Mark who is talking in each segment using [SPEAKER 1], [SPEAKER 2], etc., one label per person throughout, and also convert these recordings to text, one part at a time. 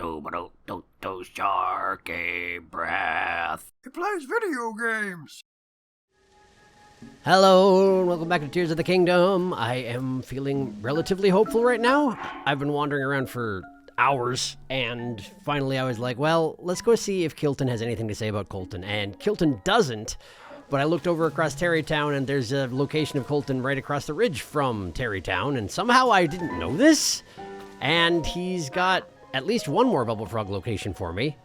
[SPEAKER 1] SharkyBreath.
[SPEAKER 2] He plays video games.
[SPEAKER 3] Hello, and welcome back to Tears of the Kingdom. I am feeling relatively hopeful right now. I've been wandering around for hours, and finally I was like, well, let's go see if Koltin has anything to say about Koltin. And Koltin doesn't, but I looked over across Terrytown, and there's a location of Koltin right across the ridge from Terrytown, and somehow I didn't know this. And he's got at least one more Bubble Frog location for me,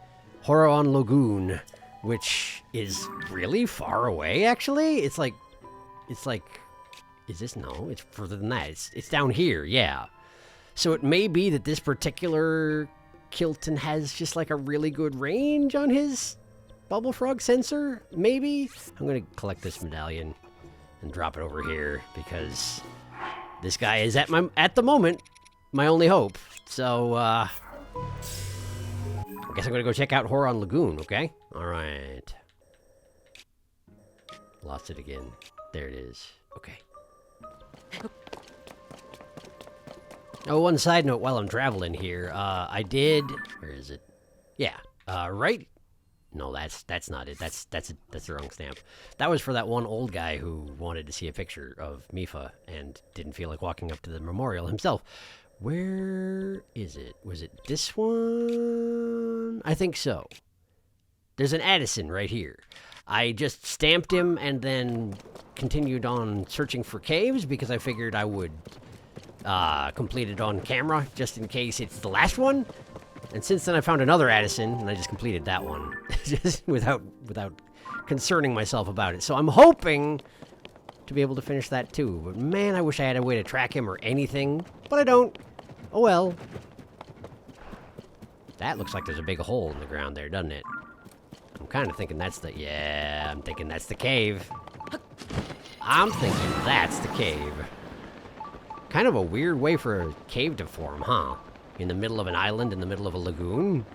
[SPEAKER 3] Horon Lagoon, which is really far away, actually. It's like, is this? No, it's further than that. It's down here, yeah. So it may be that this particular Koltin has just like a really good range on his Bubble Frog sensor, maybe? I'm gonna collect this medallion and drop it over here because this guy is at the moment, my only hope. So, I guess I'm gonna go check out Horon Lagoon, okay? Alright. Lost it again. There it is. Okay. Oh, one side note while I'm traveling here, I did... Where is it? Yeah, right... No, that's not it. That's the wrong stamp. That was for that one old guy who wanted to see a picture of Mifa and didn't feel like walking up to the memorial himself. Where is it? Was it this one? I think so. There's an Addison right here. I just stamped him and then continued on searching for caves because I figured I would complete it on camera just in case it's the last one. And since then I found another Addison and I just completed that one just without concerning myself about it. So I'm hoping to be able to finish that too. But man, I wish I had a way to track him or anything, but I don't. Oh well. That looks like there's a big hole in the ground there, doesn't it? I'm kind of thinking that's the... Yeah, I'm thinking that's the cave. I'm thinking that's the cave. Kind of a weird way for a cave to form, huh? In the middle of an island, in the middle of a lagoon?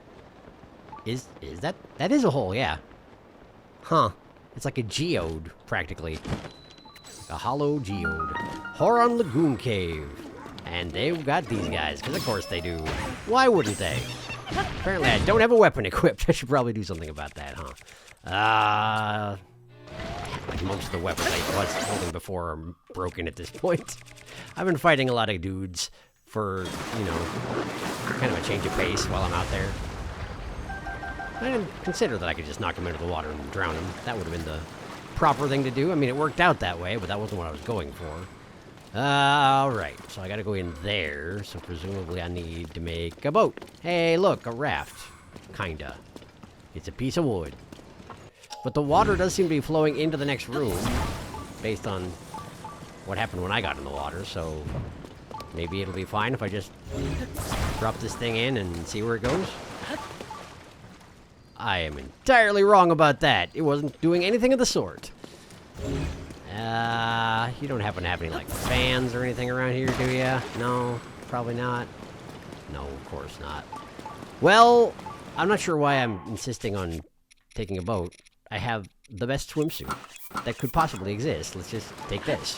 [SPEAKER 3] Is that... That is a hole, yeah. Huh. It's like a geode, practically. A hollow geode. Horon Lagoon Cave. And they've got these guys, because of course they do. Why wouldn't they? Apparently I don't have a weapon equipped. I should probably do something about that, huh? Like most of the weapons I was holding before are broken at this point. I've been fighting a lot of dudes for, you know, kind of a change of pace while I'm out there. I didn't consider that I could just knock him into the water and drown him. That would have been the proper thing to do. I mean, it worked out that way, but that wasn't what I was going for. Alright, so I gotta go in there, so presumably I need to make a boat. Hey, look, a raft. Kinda. It's a piece of wood. But the water does seem to be flowing into the next room, based on what happened when I got in the water, so maybe it'll be fine if I just drop this thing in and see where it goes. I am entirely wrong about that. It wasn't doing anything of the sort. You don't happen to have any, like, fans or anything around here, do ya? No, probably not. No, of course not. Well, I'm not sure why I'm insisting on taking a boat. I have the best swimsuit that could possibly exist. Let's just take this.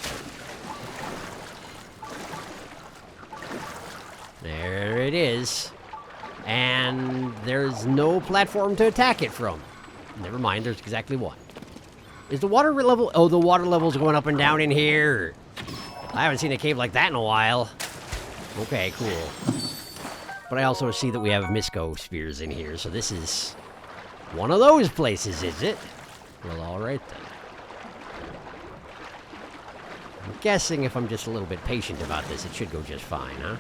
[SPEAKER 3] There it is. And there's no platform to attack it from. Never mind, there's exactly one. Is the water level... Oh, the water level's going up and down in here. I haven't seen a cave like that in a while. Okay, cool. But I also see that we have Misco spheres in here, so this is one of those places, is it? Well, alright then. I'm guessing if I'm just a little bit patient about this, it should go just fine, huh?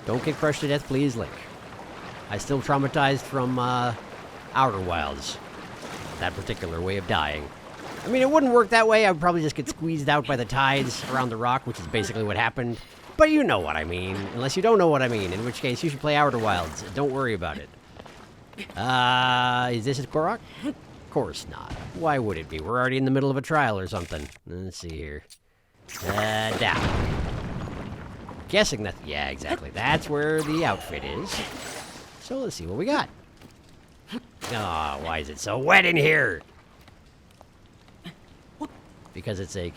[SPEAKER 3] Don't get crushed to death, please, Link. I'm still traumatized from, Outer Wilds. That particular way of dying. I mean, it wouldn't work that way. I would probably just get squeezed out by the tides around the rock, which is basically what happened. But you know what I mean. Unless you don't know what I mean, in which case you should play Outer Wilds. Don't worry about it. Is this a Korok? Of course not. Why would it be? We're already in the middle of a trial or something. Let's see here. Down. Guessing that... Yeah, exactly. That's where the outfit is. So let's see what we got. Oh, why is it so wet in here? Because it's a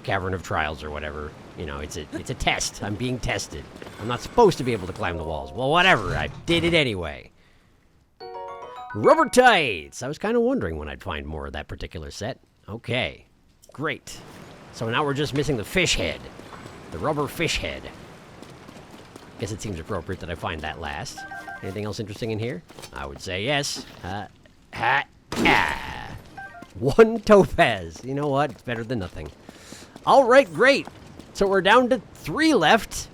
[SPEAKER 3] cavern of trials or whatever. You know, it's a test. I'm being tested. I'm not supposed to be able to climb the walls. Well, whatever. I did it anyway. Rubber tights! I was kind of wondering when I'd find more of that particular set. Okay. Great. So now we're just missing the fish head. The rubber fish head. Guess it seems appropriate that I find that last. Anything else interesting in here? I would say yes. One topaz. You know what? It's better than nothing. All right, great. So we're down to 3 left.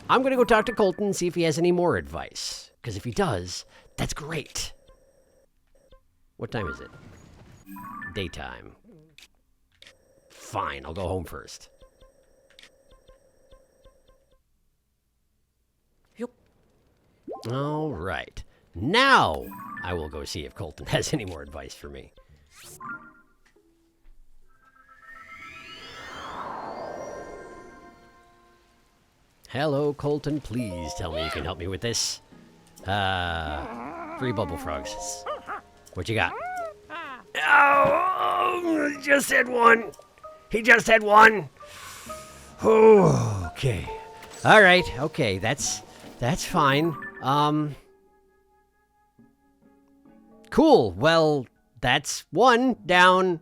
[SPEAKER 3] I'm going to go talk to Koltin and see if he has any more advice. Because if he does, that's great. What time is it? Daytime. Fine, I'll go home first. All right. Now, I will go see if Koltin has any more advice for me. Hello, Koltin. Please tell me you can help me with this. 3 bubble frogs. What you got? Oh, he just had one. He just had one. Oh, okay. All right. Okay, that's fine. Cool. Well, that's 1 down.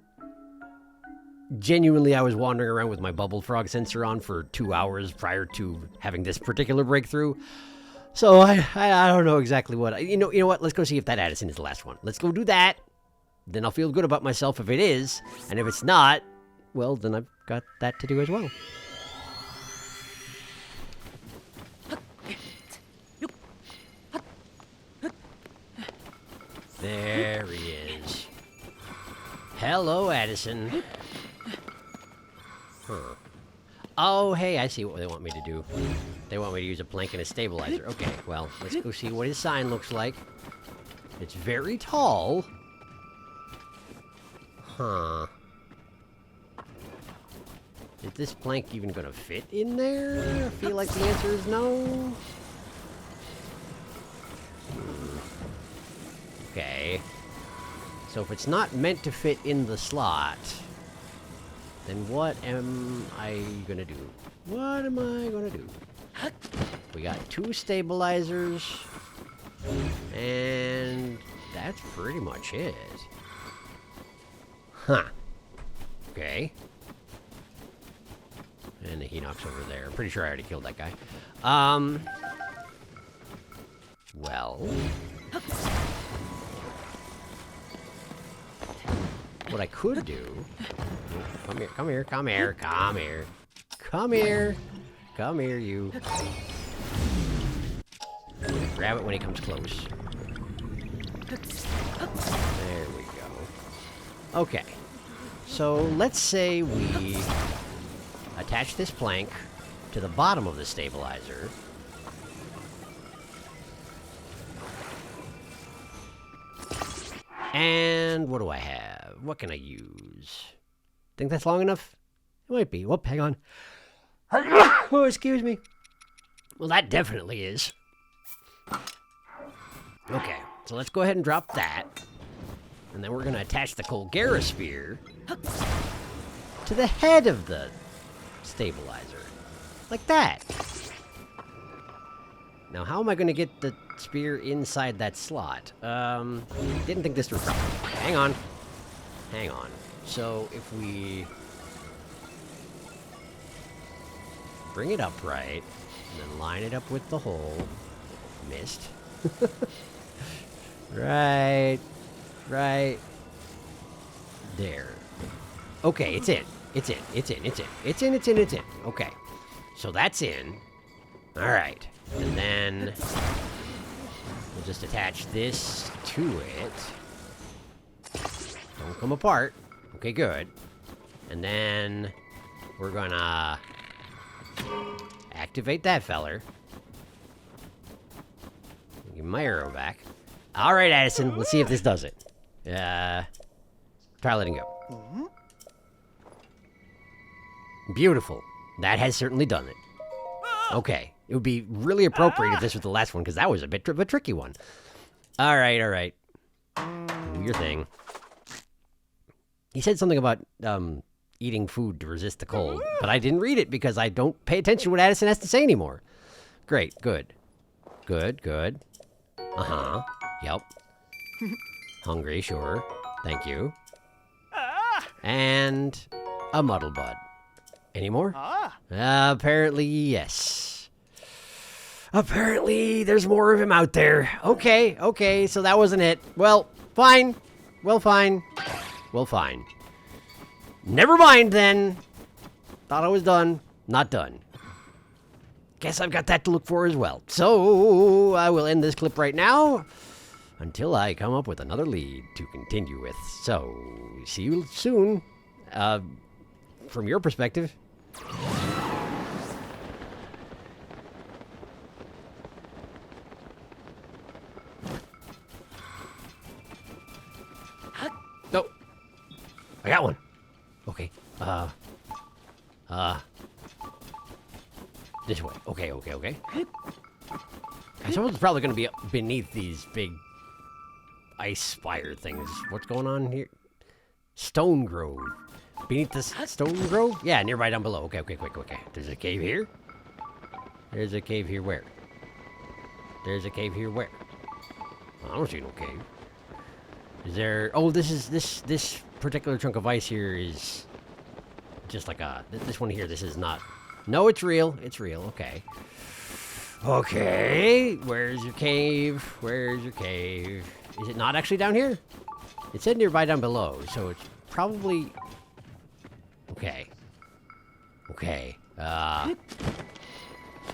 [SPEAKER 3] Genuinely, I was wandering around with my bubble frog sensor on for 2 hours prior to having this particular breakthrough. So I don't know exactly what. You know what? Let's go see if that Addison is the last one. Let's go do that. Then I'll feel good about myself if it is, and if it's not, well, then I've got that to do as well. There he is. Hello, Addison. Huh. Oh, hey, I see what they want me to do. They want me to use a plank and a stabilizer. Okay, well, let's go see what his sign looks like. It's very tall. Huh. Is this plank even gonna fit in there? I feel like the answer is no. Okay. So if it's not meant to fit in the slot, then what am I gonna do? What am I gonna do? We got 2 stabilizers, and that's pretty much it. Huh. Okay. And the Hinox over there. I'm pretty sure I already killed that guy. Well. What I could do... Come here, come here, come here, come here. Come here. Come here, you. Grab it when he comes close. There we go. Okay. So, let's say we attach this plank to the bottom of the stabilizer. And what do I have? What can I use? Think that's long enough? It might be. Whoop, hang on. Oh, excuse me. Well, that definitely is. Okay, so let's go ahead and drop that. And then we're going to attach the Colgera spear to the head of the stabilizer. Like that. Now, how am I going to get the spear inside that slot? Didn't think this through properly. Hang on. Hang on. So, if we bring it upright, and then line it up with the hole. Missed. Right. Right. There. Okay, it's in. It's in. It's in. It's in. It's in. It's in. It's in. Okay. So that's in. Alright. And then we'll just attach this to it. Don't come apart. Okay, good. And then we're gonna activate that feller. Give my arrow back. All right, Addison, let's see if this does it. Try letting go. Beautiful. That has certainly done it. Okay. It would be really appropriate if this was the last one, because that was a bit of a tricky one. All right, all right. Do your thing. He said something about eating food to resist the cold. But I didn't read it because I don't pay attention to what Addison has to say anymore. Great, good. Good, good. Uh-huh. Yep. Hungry, sure. Thank you. And a muddle bud. Any more? Apparently, yes. Apparently, there's more of him out there. Okay, okay, so that wasn't it. Well, fine. Well, fine. Well, fine. Never mind, then. Thought I was done. Not done. Guess I've got that to look for as well. So, I will end this clip right now until I come up with another lead to continue with. So, see you soon. From your perspective. No. I got one. Okay. This way. Okay, okay, okay. I suppose it's probably going to be beneath these big ice spire things. What's going on here? Stone Grove. Beneath this Stone Grove? Yeah, nearby down below. Okay, okay, quick, okay. There's a cave here. There's a cave here where? There's a cave here where? I don't see no cave. Is there... Oh, this particular chunk of ice here is just like a... This one here, this is not... No, it's real. It's real. Okay. Okay. Where's your cave? Where's your cave? Is it not actually down here? It said nearby down below, so it's probably... Okay. Okay. So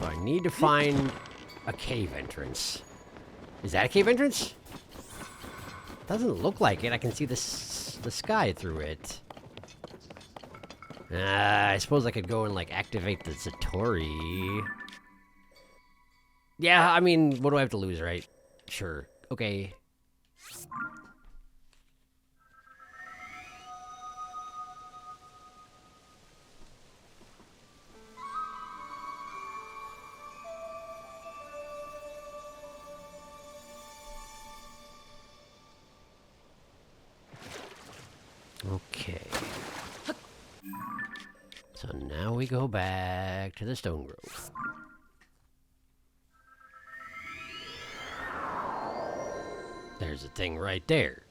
[SPEAKER 3] I need to find a cave entrance. Is that a cave entrance? Doesn't look like it. I can see the sky through it. I suppose I could go and, like, activate the Satori. Yeah, I mean, what do I have to lose, right? Sure. Okay. Okay. So now we go back to the Stone Grove. There's a thing right there.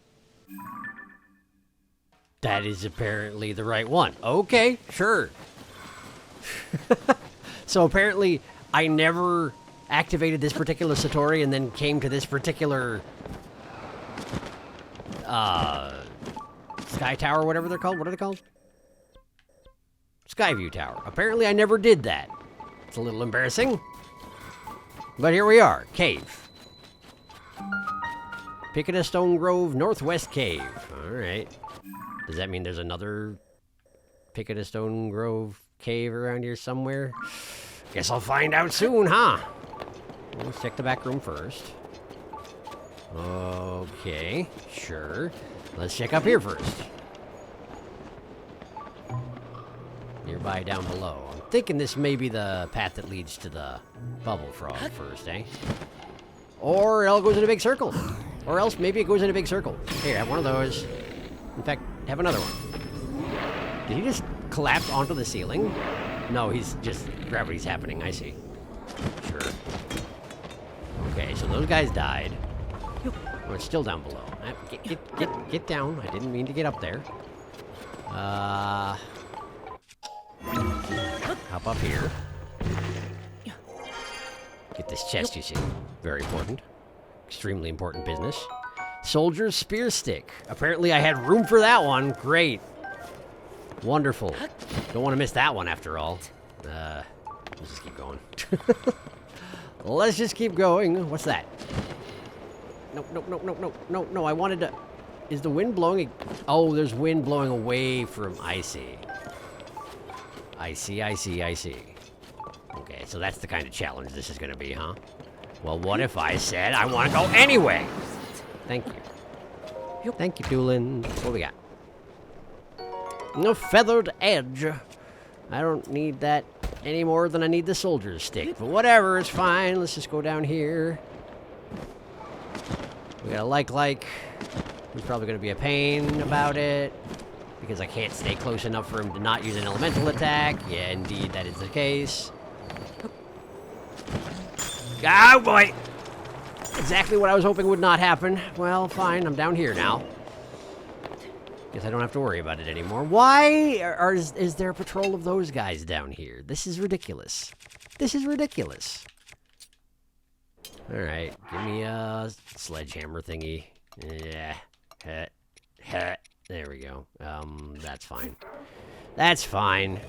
[SPEAKER 3] That is apparently the right one. Okay, sure. So apparently I never activated this particular Satori and then came to this particular Sky Tower, whatever they're called. What are they called? Skyview Tower. Apparently I never did that. It's a little embarrassing. But here we are. Cave. Picada Stone Grove Northwest Cave. Alright. Does that mean there's another Picada Stone Grove cave around here somewhere? Guess I'll find out soon, huh? Let's check the back room first. Okay. Sure. Let's check up here first. Nearby down below. I'm thinking this may be the path that leads to the bubble frog first, eh? Or it all goes in a big circle. Or else maybe it goes in a big circle. Here, have one of those. In fact, have another one. Did he just collapse onto the ceiling? No, he's just... gravity's happening, I see. Sure. Okay, so those guys died. Oh, it's still down below. Get down. I didn't mean to get up there. Hop up here. Get this chest, you see. Very important. Extremely important business. Soldier's spear stick. Apparently I had room for that one. Great. Wonderful. Don't want to miss that one after all. Let's just keep going. Let's just keep going. What's that? No, I wanted to... Is the wind blowing... Oh, there's wind blowing away from... I see. I see. Okay, so that's the kind of challenge this is going to be, huh? Well, what if I said I want to go anyway? Thank you. Thank you, Doolin. What do we got? No feathered edge. I don't need that any more than I need the soldier's stick. But whatever, it's fine. Let's just go down here. We got a like. He's probably going to be a pain about it. because I can't stay close enough for him to not use an elemental attack. Yeah, indeed, that is the case. Oh, boy! Exactly what I was hoping would not happen. Well, fine, I'm down here now. Guess I don't have to worry about it anymore. Why is there a patrol of those guys down here? This is ridiculous. This is ridiculous. Alright, give me a sledgehammer thingy. Yeah. There we go. That's fine. That's fine.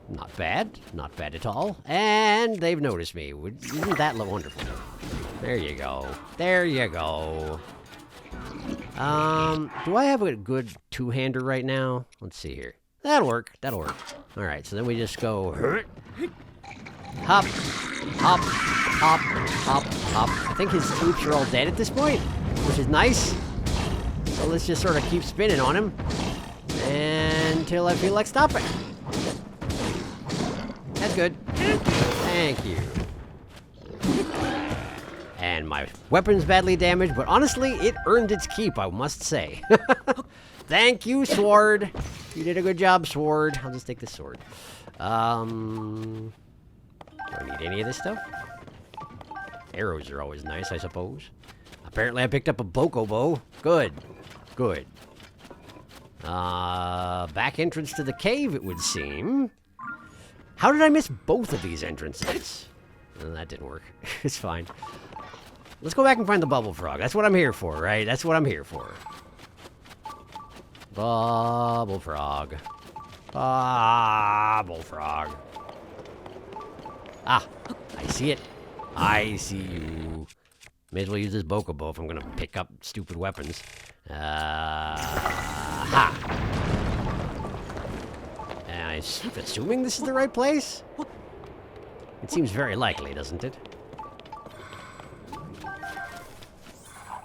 [SPEAKER 3] Not bad. Not bad at all. And they've noticed me. Isn't that wonderful? There you go. There you go. Do I have a good two-hander right now? Let's see here. That'll work. That'll work. All right, so then we just go hop, hop, hop, hop, hop. I think his troops are all dead at this point, which is nice. So let's just sort of keep spinning on him until I feel like stopping. That's good. Thank you. And my weapon's badly damaged, but honestly, it earned its keep, I must say. Thank you, sword. You did a good job, sword. I'll just take this sword. Do I need any of this stuff? Arrows are always nice, I suppose. Apparently I picked up a bokobo. Good. Good. Back entrance to the cave, it would seem. How did I miss both of these entrances? That didn't work. It's fine. Let's go back and find the bubble frog. That's what I'm here for, right? That's what I'm here for. Bubble frog. Bubble frog. Ah, I see it. I see you. May as well use this bokobo if I'm gonna pick up stupid weapons. Ha! I'm assuming this is the right place? It seems very likely, doesn't it?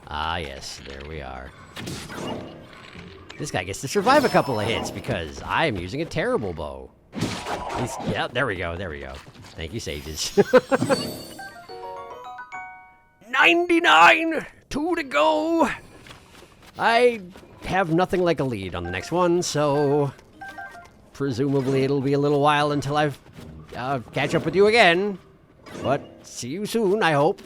[SPEAKER 3] Ah, yes, there we are. This guy gets to survive a couple of hits because I am using a terrible bow. Yeah, there we go, there we go. Thank you, sages. 99! 2 to go! I have nothing like a lead on the next one, so presumably it'll be a little while until I catch up with you again. But see you soon, I hope.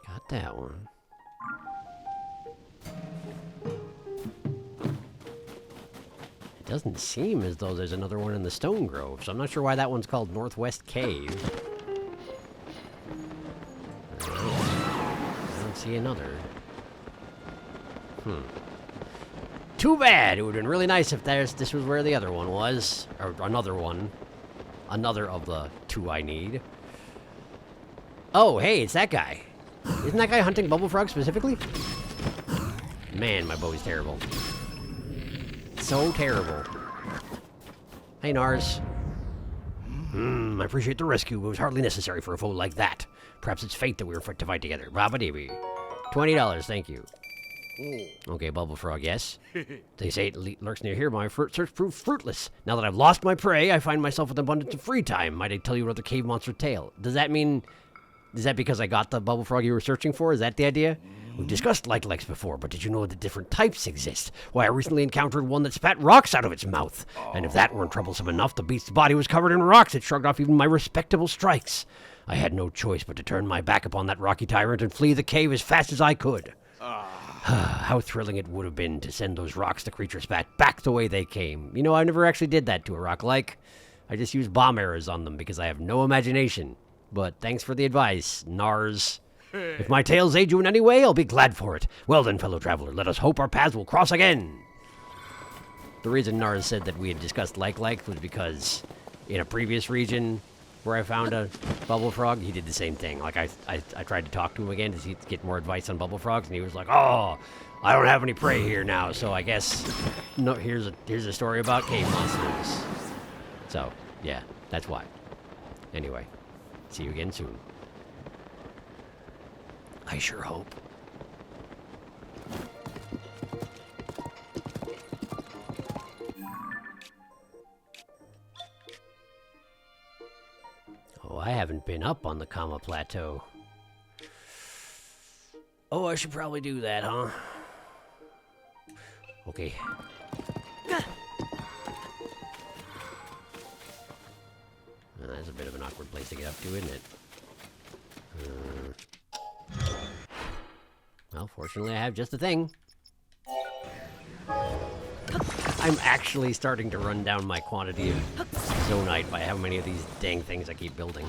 [SPEAKER 3] Got that one. It doesn't seem as though there's another one in the Stone Grove, so I'm not sure why that one's called Northwest Cave. I don't see another. Too bad! It would have been really nice if this was where the other one was. Or another one. Another of the two I need. Oh, hey, it's that guy. Isn't that guy hunting bubble frogs specifically? Man, my bow is terrible. So terrible. Hey, Nars. I appreciate the rescue, but it was hardly necessary for a foe like that. Perhaps it's fate that we were fit to fight together. Rabba-dibby. $20, thank you. Okay, bubble frog, yes. They say it lurks near here, but my search proved fruitless. Now that I've lost my prey, I find myself with abundance of free time. Might I tell you another cave monster tale? Does that mean... Is that because I got the bubble frog you were searching for? Is that the idea? We've discussed like-likes before, but did you know that different types exist? Why, I recently encountered one that spat rocks out of its mouth. And if that weren't troublesome enough, the beast's body was covered in rocks. It shrugged off even my respectable strikes. I had no choice but to turn my back upon that rocky tyrant and flee the cave as fast as I could. How thrilling it would have been to send those rocks the creature spat back the way they came. You know, I never actually did that to a rock-like. I just used bomb arrows on them because I have no imagination. But thanks for the advice, Nars. If my tales aid you in any way, I'll be glad for it. Well then, fellow traveler, let us hope our paths will cross again. The reason Nars said that we had discussed like-like was because in a previous region where I found a bubble frog, he did the same thing. Like, I tried to talk to him again to get more advice on bubble frogs, and he was like, oh, I don't have any prey here now, so I guess no. Here's a story about cave monsters. So, yeah, that's why. Anyway. See you again soon. I sure hope. I haven't been up on the Kama Plateau. Oh, I should probably do that, huh? Okay. That's a bit of an awkward place to get up to, isn't it? Well, fortunately I have just the thing. I'm actually starting to run down my quantity of zonite by how many of these dang things I keep building.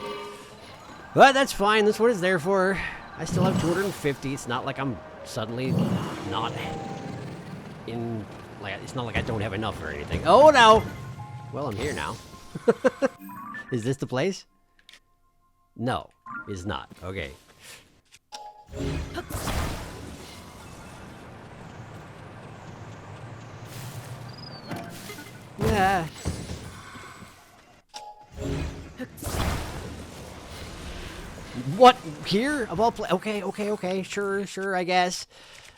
[SPEAKER 3] But that's fine, that's what it's there for. I still have 250, it's not like I'm suddenly not in... like, it's not like I don't have enough or anything. Oh no! Well, I'm here now. Is this the place? No, it's not. Okay. Yeah. What? Here? Of all okay. Sure, I guess.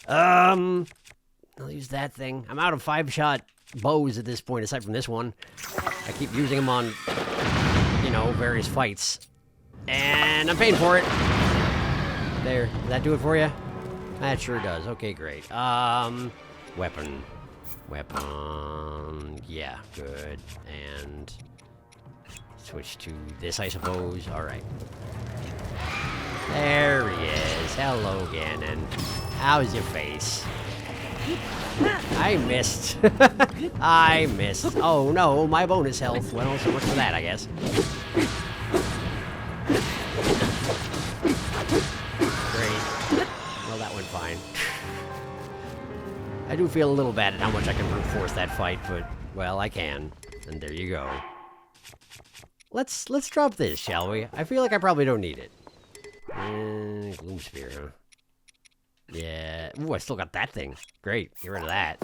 [SPEAKER 3] I'll use that thing. I'm out of 5-shot bows at this point, aside from this one. I keep using them on, you know, various fights. And I'm paying for it. There. Does that do it for you? That sure does. Okay, great. Weapon. Yeah, good. And switch to this, I suppose. Alright. There he is. Hello, Ganon. How's your face? I missed. I missed. Oh no, my bonus health. Well, so much for that, I guess. Great. Well, that went fine. I do feel a little bad at how much I can brute force that fight, but, well, I can. And there you go. Let's drop this, shall we? I feel like I probably don't need it. Gloom Sphere, huh? Yeah. Ooh, I still got that thing. Great. Get rid of that.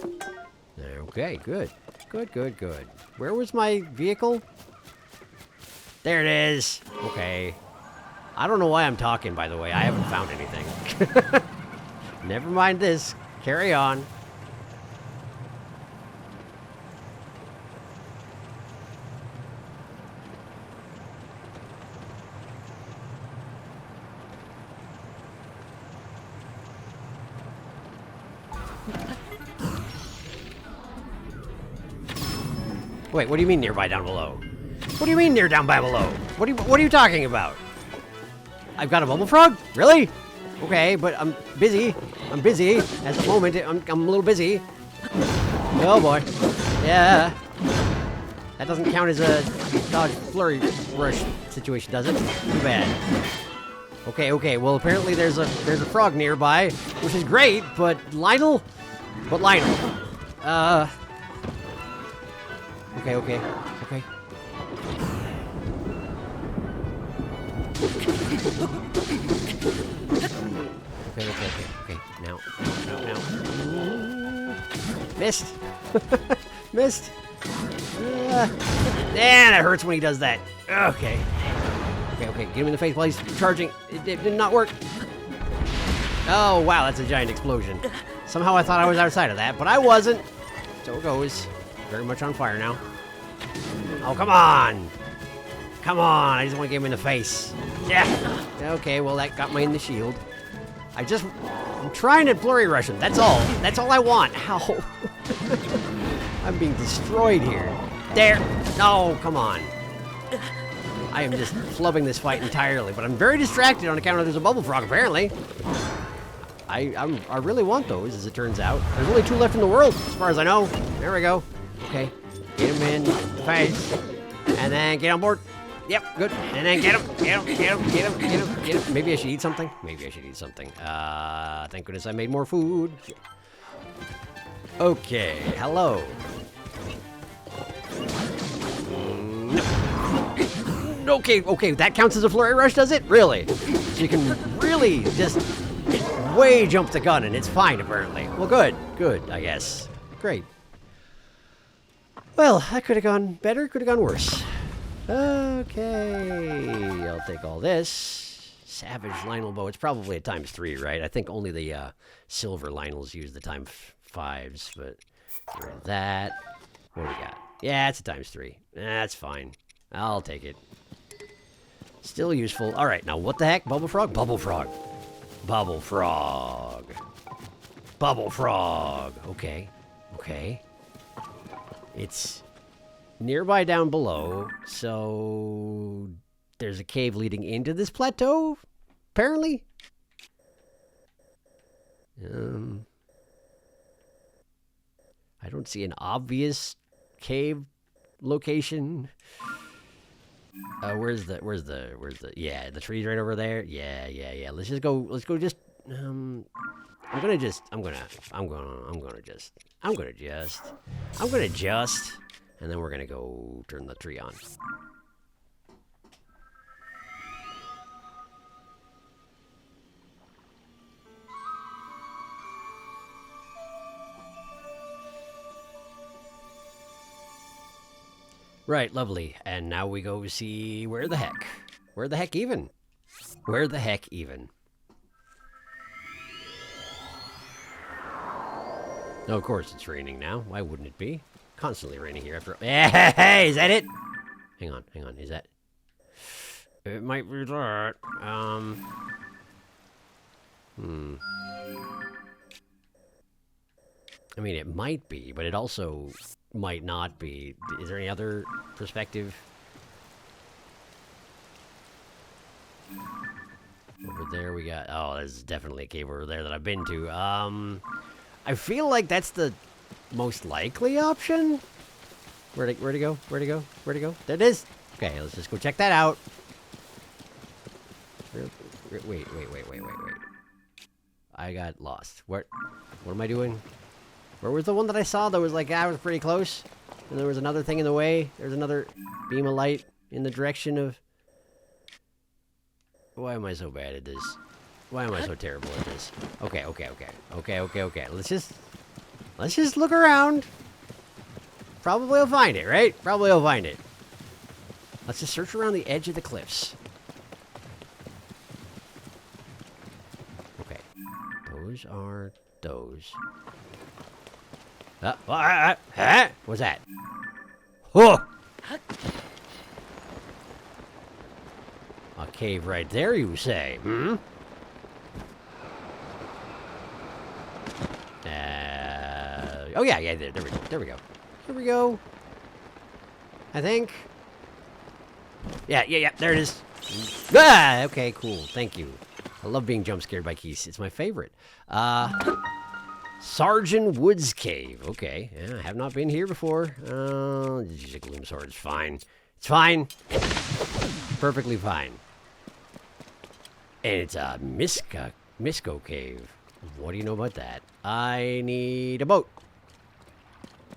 [SPEAKER 3] Okay, good. Good. Where was my vehicle? There it is. Okay. I don't know why I'm talking, by the way. I haven't found anything. Never mind this. Carry on. Wait, what do you mean nearby down below? What do you mean near down by below? What are you talking about? I've got a bubble frog? Really? Okay, but I'm busy. I'm busy. At the moment, I'm a little busy. Oh boy. Yeah. That doesn't count as a dodge flurry rush situation, does it? Too bad. Okay, well apparently there's a frog nearby, which is great, but Lionel? But Lionel. Okay.
[SPEAKER 1] Okay. Now.
[SPEAKER 3] Missed. Missed. Man, it hurts when he does that. Okay. Get him in the face while he's charging. It did not work. Oh, wow, that's a giant explosion. Somehow I thought I was outside of that, but I wasn't. So it goes. Very much on fire now. Oh, come on! Come on, I just want to get him in the face. Yeah! Okay, well, that got me in the shield. I'm trying to flurry rush him, that's all. That's all I want. Ow. I'm being destroyed here. There! No, come on. I am just flubbing this fight entirely, but I'm very distracted on account of there's a bubble frog, apparently. I really want those, as it turns out. There's only 2 left in the world, as far as I know. There we go. Okay. Get him in the face. And then get on board. Yep, good. And then get him. Maybe I should eat something. Thank goodness I made more food. Okay, hello. Okay, that counts as a flurry rush, does it? Really? So you can really just way jump the gun and it's fine, apparently. Well, good, I guess. Great. Well, that could have gone better, could have gone worse. Okay, I'll take all this. Savage Lionel bow, it's probably a ×3, right? I think only the silver Lionels use the ×5s, but get rid of that. What do we got? Yeah, it's a ×3. That's fine. I'll take it. Still useful. All right, now what the heck? Bubble frog? Bubble frog. Bubble frog. Bubble frog. Okay. Okay. It's nearby down below, so there's a cave leading into this plateau, apparently. I don't see an obvious cave location. Where's the yeah, the tree's right over there. Yeah. Let's go just I'm gonna just and then we're gonna go turn the tree on. Right, lovely. And now we go see where the heck? Where the heck even? Where the heck even? No, of course it's raining now. Why wouldn't it be? Constantly raining here after... Hey, is that it? Hang on. Is that... It might be that. I mean, it might be, but it also might not be. Is there any other perspective? Over there we got... Oh, there's definitely a cave over there that I've been to. I feel like that's the most likely option. Where'd it go? Where'd it go? There it is! Okay, let's just go check that out. Wait. I got lost. What am I doing? Where was the one that I saw that was like, I was pretty close? And there was another thing in the way? There's another beam of light in the direction of... Why am I so bad at this? Why am I so terrible at this? Okay. Let's just look around. Probably I'll find it, right? Probably I'll find it. Let's just search around the edge of the cliffs. Okay. Those are those. What's that? Oh! A cave right there, you say? Hmm? Oh yeah, there we go. Here we go. I think. Yeah, there it is. Ah, okay, cool. Thank you. I love being jump scared by keys. It's my favorite. Sergeant Woods Cave. Okay, yeah, I have not been here before. Use a gloom sword. It's fine. It's fine. Perfectly fine. And it's a Misco Cave. What do you know about that? I need a boat.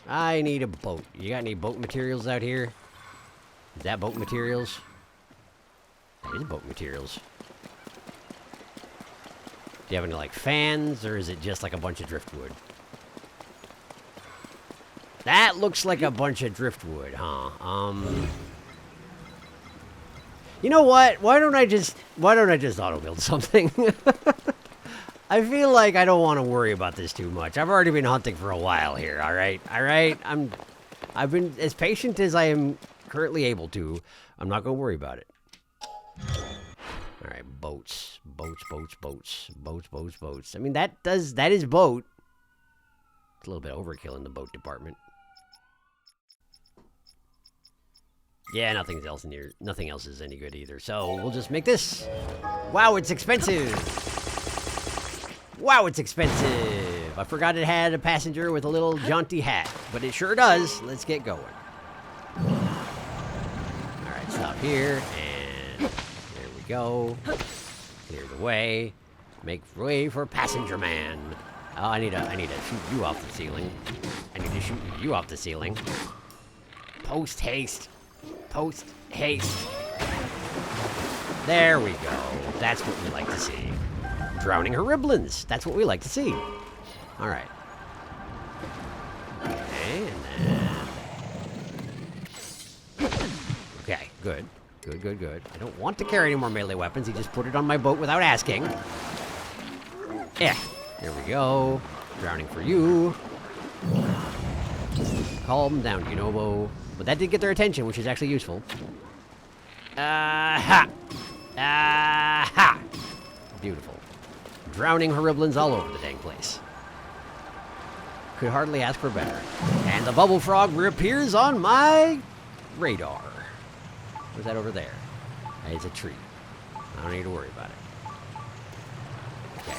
[SPEAKER 3] You got any boat materials out here? Is that boat materials? That is boat materials. Do you have any, like, fans, or is it just, like, a bunch of driftwood? That looks like a bunch of driftwood, huh? You know what? Why don't I just auto-build something? I feel like I don't want to worry about this too much. I've already been hunting for a while here, alright? I've been as patient as I am currently able to. I'm not going to worry about it. Alright, boats. Boats. I mean, that is boat. It's a little bit overkill in the boat department. Yeah, nothing else is any good either. So we'll just make this. Wow, it's expensive. I forgot it had a passenger with a little jaunty hat, but it sure does. Let's get going. Alright, stop here, and there we go. Clear the way. Make way for passenger man. Oh, I need to shoot you off the ceiling. Post haste. There we go. That's what we like to see. Drowning Horiblins. That's what we like to see. All right. Okay, and then... Okay, good. I don't want to carry any more melee weapons. He just put it on my boat without asking. Yeah, there we go. Drowning for you. Calm down, Unobo. But that did get their attention, which is actually useful. Ha! Ha! Beautiful. Drowning horriblins all over the dang place. Could hardly ask for better. And the bubble frog reappears on my radar. What's that over there? That is a tree. I don't need to worry about it. Okay,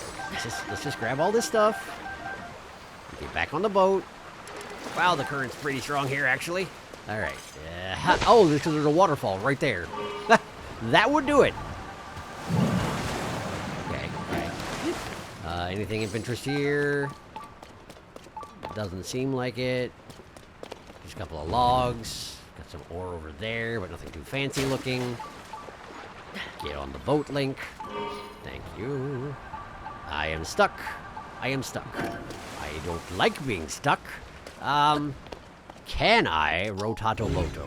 [SPEAKER 3] let's just grab all this stuff. Get back on the boat. Wow, the current's pretty strong here, actually. All right. Oh, because there's a waterfall right there. That would do it. Okay. Anything of interest here? Doesn't seem like it. Just a couple of logs. Got some ore over there, but nothing too fancy looking. Get on the boat, Link. Thank you. I am stuck. I don't like being stuck. Can I rotato moto?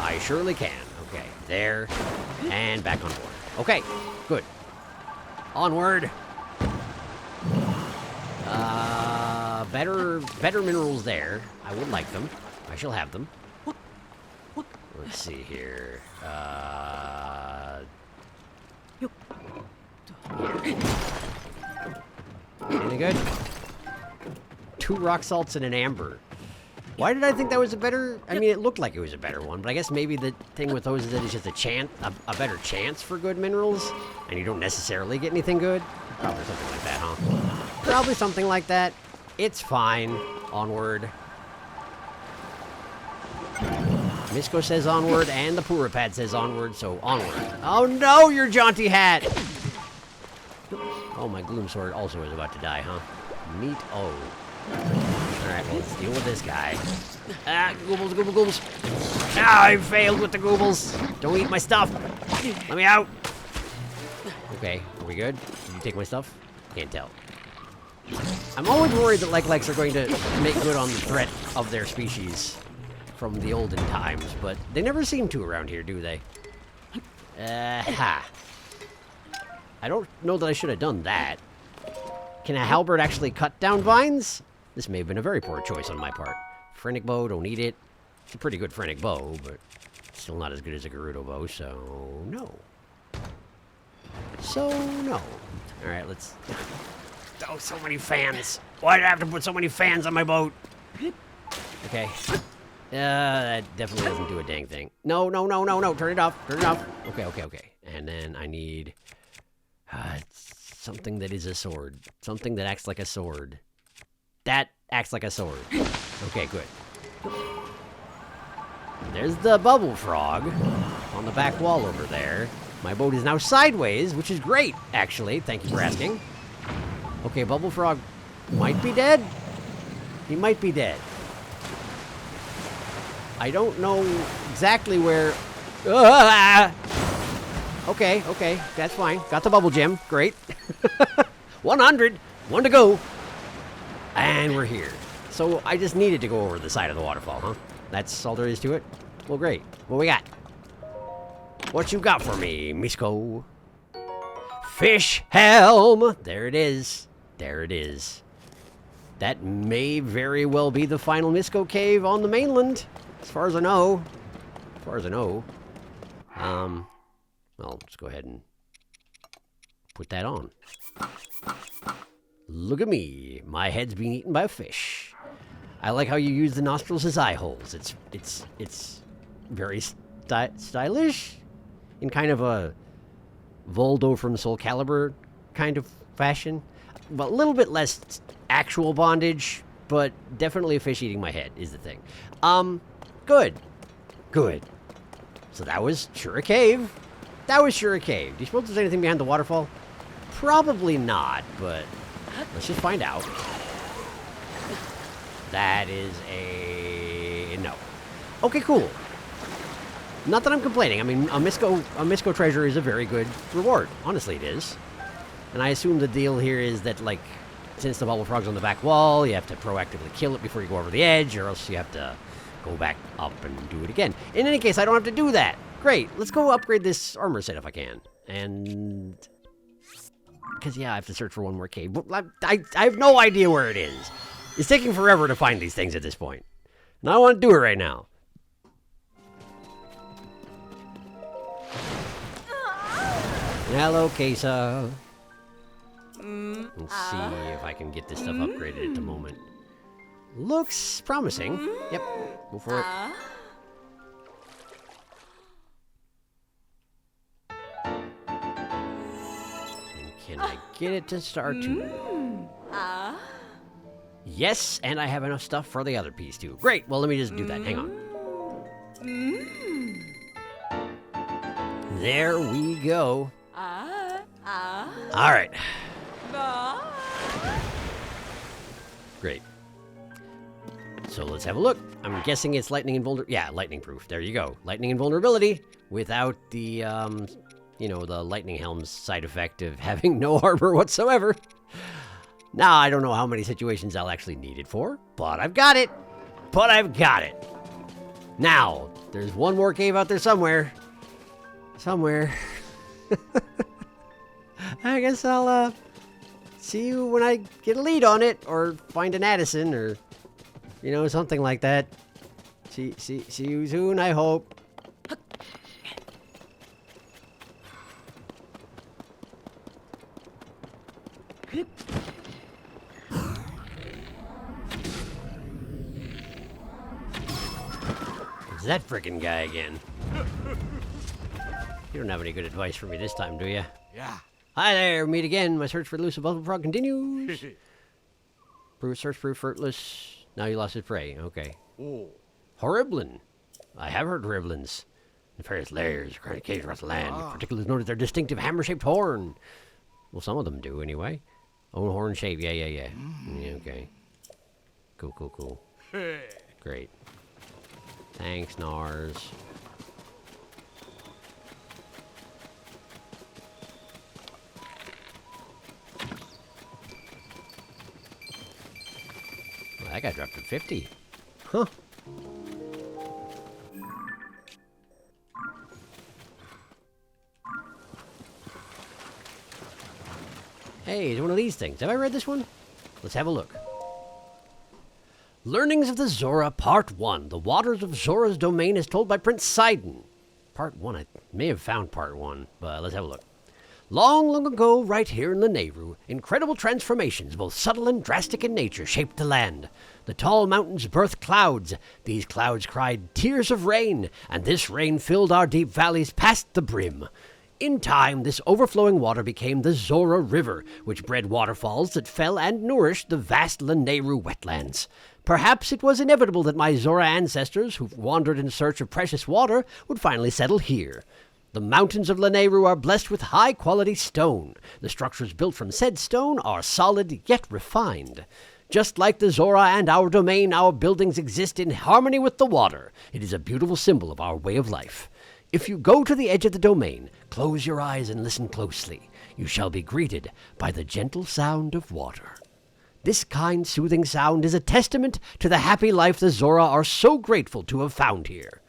[SPEAKER 3] I surely can. Okay, there. And back on board. Okay, good. Onward. Better minerals there. I would like them. I shall have them. Let's see here. Any good? 2 rock salts and an amber. Why did I think that was a better... I mean, it looked like it was a better one, but I guess maybe the thing with those is that it's just a better chance for good minerals, and you don't necessarily get anything good. Probably something like that, huh? Probably something like that. It's fine. Onward. Misko says onward, and the Purapad says onward, so onward. Oh no, your jaunty hat! Oh, my gloom sword also is about to die, huh? Neat. Oh. Alright, well, let's deal with this guy. Ah, goobles. Ah, I failed with the goobles. Don't eat my stuff. Let me out. Okay, are we good? Did you take my stuff? Can't tell. I'm always worried that Legs are going to make good on the threat of their species from the olden times, but they never seem to around here, do they? Ha. I don't know that I should have done that. Can a halberd actually cut down vines? This may have been a very poor choice on my part. Phrenic bow, don't need it. It's a pretty good phrenic bow, but still not as good as a Gerudo bow, so no. Alright, let's... Oh, so many fans. Why did I have to put so many fans on my boat? Okay. That definitely doesn't do a dang thing. No. Turn it off. Okay. And then I need... something that is a sword. Something that acts like a sword. That acts like a sword. Okay, good. There's the bubble frog on the back wall over there. My boat is now sideways, which is great, actually. Thank you for asking. Okay, bubble frog might be dead. He might be dead. I don't know exactly where... Okay, that's fine. Got the bubble gem. Great. 100. 1 to go. And we're here. So I just needed to go over the side of the waterfall, huh? That's all there is to it? Well, great. What we got? What you got for me, Misko? Fish helm! There it is. That may very well be the final Misko cave on the mainland, as far as I know. Well, let's go ahead and put that on. Look at me. My head's being eaten by a fish. I like how you use the nostrils as eye holes. It's very stylish in kind of a Voldo from Soul Calibur kind of fashion. But a little bit less actual bondage, but definitely a fish eating my head is the thing. Good. So that was sure a cave. Do you suppose there's anything behind the waterfall? Probably not, but let's just find out. That is a... no. Okay, cool. Not that I'm complaining. I mean, a Misko treasure is a very good reward. Honestly, it is. And I assume the deal here is that, like, since the bubble frog's on the back wall, you have to proactively kill it before you go over the edge, or else you have to go back up and do it again. In any case, I don't have to do that. Great. Let's go upgrade this armor set if I can. And... because, yeah, I have to search for one more cave. But I have no idea where it is. It's taking forever to find these things at this point. And I want to do it right now. Hello, Kesa. Let's see if I can get this stuff upgraded at the moment. Looks promising. Yep, go for it. And can I get it to start to? Yes, and I have enough stuff for the other piece too. Great, well let me just do that. Hang on. There we go. All right. Great. So let's have a look. I'm guessing it's lightning invulnerability. Yeah, lightning proof. There you go. Lightning invulnerability without the, the lightning helm's side effect of having no armor whatsoever. Now, I don't know how many situations I'll actually need it for, but I've got it. Now, there's one more cave out there somewhere. I guess I'll, see you when I get a lead on it, or find an Addison, or, something like that. See you soon, I hope. It's that frickin' guy again. You don't have any good advice for me this time, do you?
[SPEAKER 2] Yeah.
[SPEAKER 3] Hi there, meet again. My search for the elusive buffalo frog continues. Search proof fruitless. Now you lost his prey. Okay.
[SPEAKER 2] Oh.
[SPEAKER 3] Horriblin. I have heard horriblins. In various layers, chronic caves across the land. Particularly noted their distinctive hammer-shaped horn. Well, some of them do, anyway. Own horn shape. Yeah. Yeah, okay. Cool. Great. Thanks, Nars. Well, that guy dropped to 50. Huh. Hey, it's one of these things. Have I read this one? Let's have a look. Learnings of the Zora, Part 1. The Waters of Zora's Domain as told by Prince Sidon. Part 1. I may have found Part 1, but let's have a look. Long ago, right here in Lanayru, incredible transformations, both subtle and drastic in nature, shaped the land. The tall mountains birthed clouds. These clouds cried tears of rain, and this rain filled our deep valleys past the brim. In time, this overflowing water became the Zora River, which bred waterfalls that fell and nourished the vast Lanayru wetlands. Perhaps it was inevitable that my Zora ancestors, who wandered in search of precious water, would finally settle here. The mountains of Lanayru are blessed with high-quality stone. The structures built from said stone are solid yet refined. Just like the Zora and our domain, our buildings exist in harmony with the water. It is a beautiful symbol of our way of life. If you go to the edge of the domain, close your eyes and listen closely. You shall be greeted by the gentle sound of water. This kind, soothing sound is a testament to the happy life the Zora are so grateful to have found here.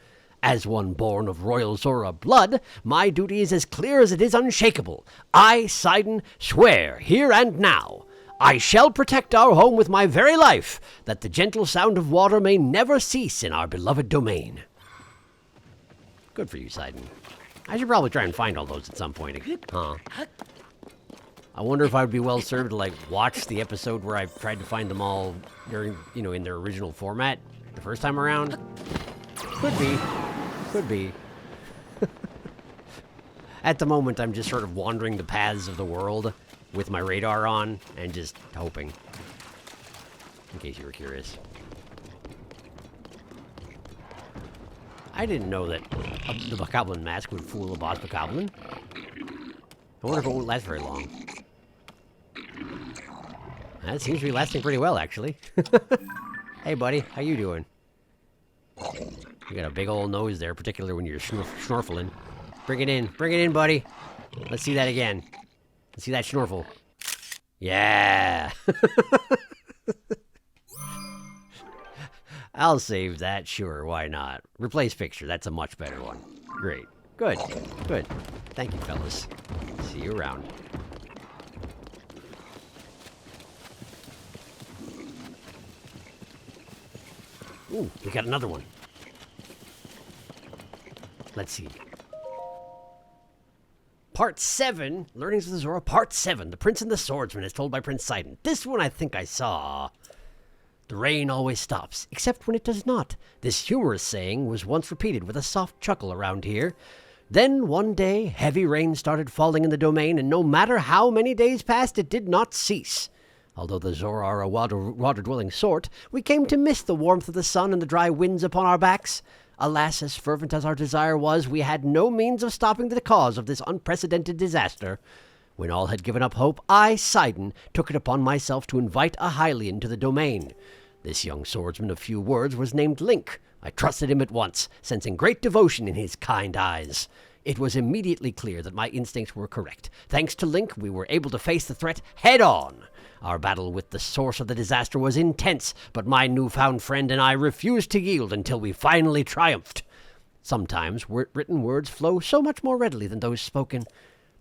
[SPEAKER 3] As one born of royal Zora blood, my duty is as clear as it is unshakable. I, Sidon, swear, here and now, I shall protect our home with my very life, that the gentle sound of water may never cease in our beloved domain. Good for you, Sidon. I should probably try and find all those at some point. Huh? I wonder if I would be well served to, watch the episode where I tried to find them all during, in their original format the first time around. Could be. At the moment, I'm just sort of wandering the paths of the world with my radar on and just hoping. In case you were curious. I didn't know that the Bokoblin mask would fool a boss Bokoblin. I wonder if it won't last very long. That seems to be lasting pretty well, actually. Hey, buddy, how you doing? You got a big old nose there, particularly when you're snorkeling. Bring it in, buddy. Let's see that again. Let's see that snorkel. Yeah! I'll save that, sure, why not? Replace picture, that's a much better one. Great. Good. Thank you, fellas. See you around. Ooh, we got another one. Let's see. Part 7, Learnings of the Zora, Part 7, The Prince and the Swordsman, as told by Prince Sidon. This one I think I saw. The rain always stops, except when it does not. This humorous saying was once repeated with a soft chuckle around here. Then, one day, heavy rain started falling in the domain, and no matter how many days passed, it did not cease. Although the Zora are a water-dwelling sort, we came to miss the warmth of the sun and the dry winds upon our backs. Alas, as fervent as our desire was, we had no means of stopping the cause of this unprecedented disaster. When all had given up hope, I, Sidon, took it upon myself to invite a Hylian to the domain. This young swordsman of few words was named Link. I trusted him at once, sensing great devotion in his kind eyes. It was immediately clear that my instincts were correct. Thanks to Link, we were able to face the threat head-on. Our battle with the source of the disaster was intense, but my newfound friend and I refused to yield until we finally triumphed. Sometimes written words flow so much more readily than those spoken.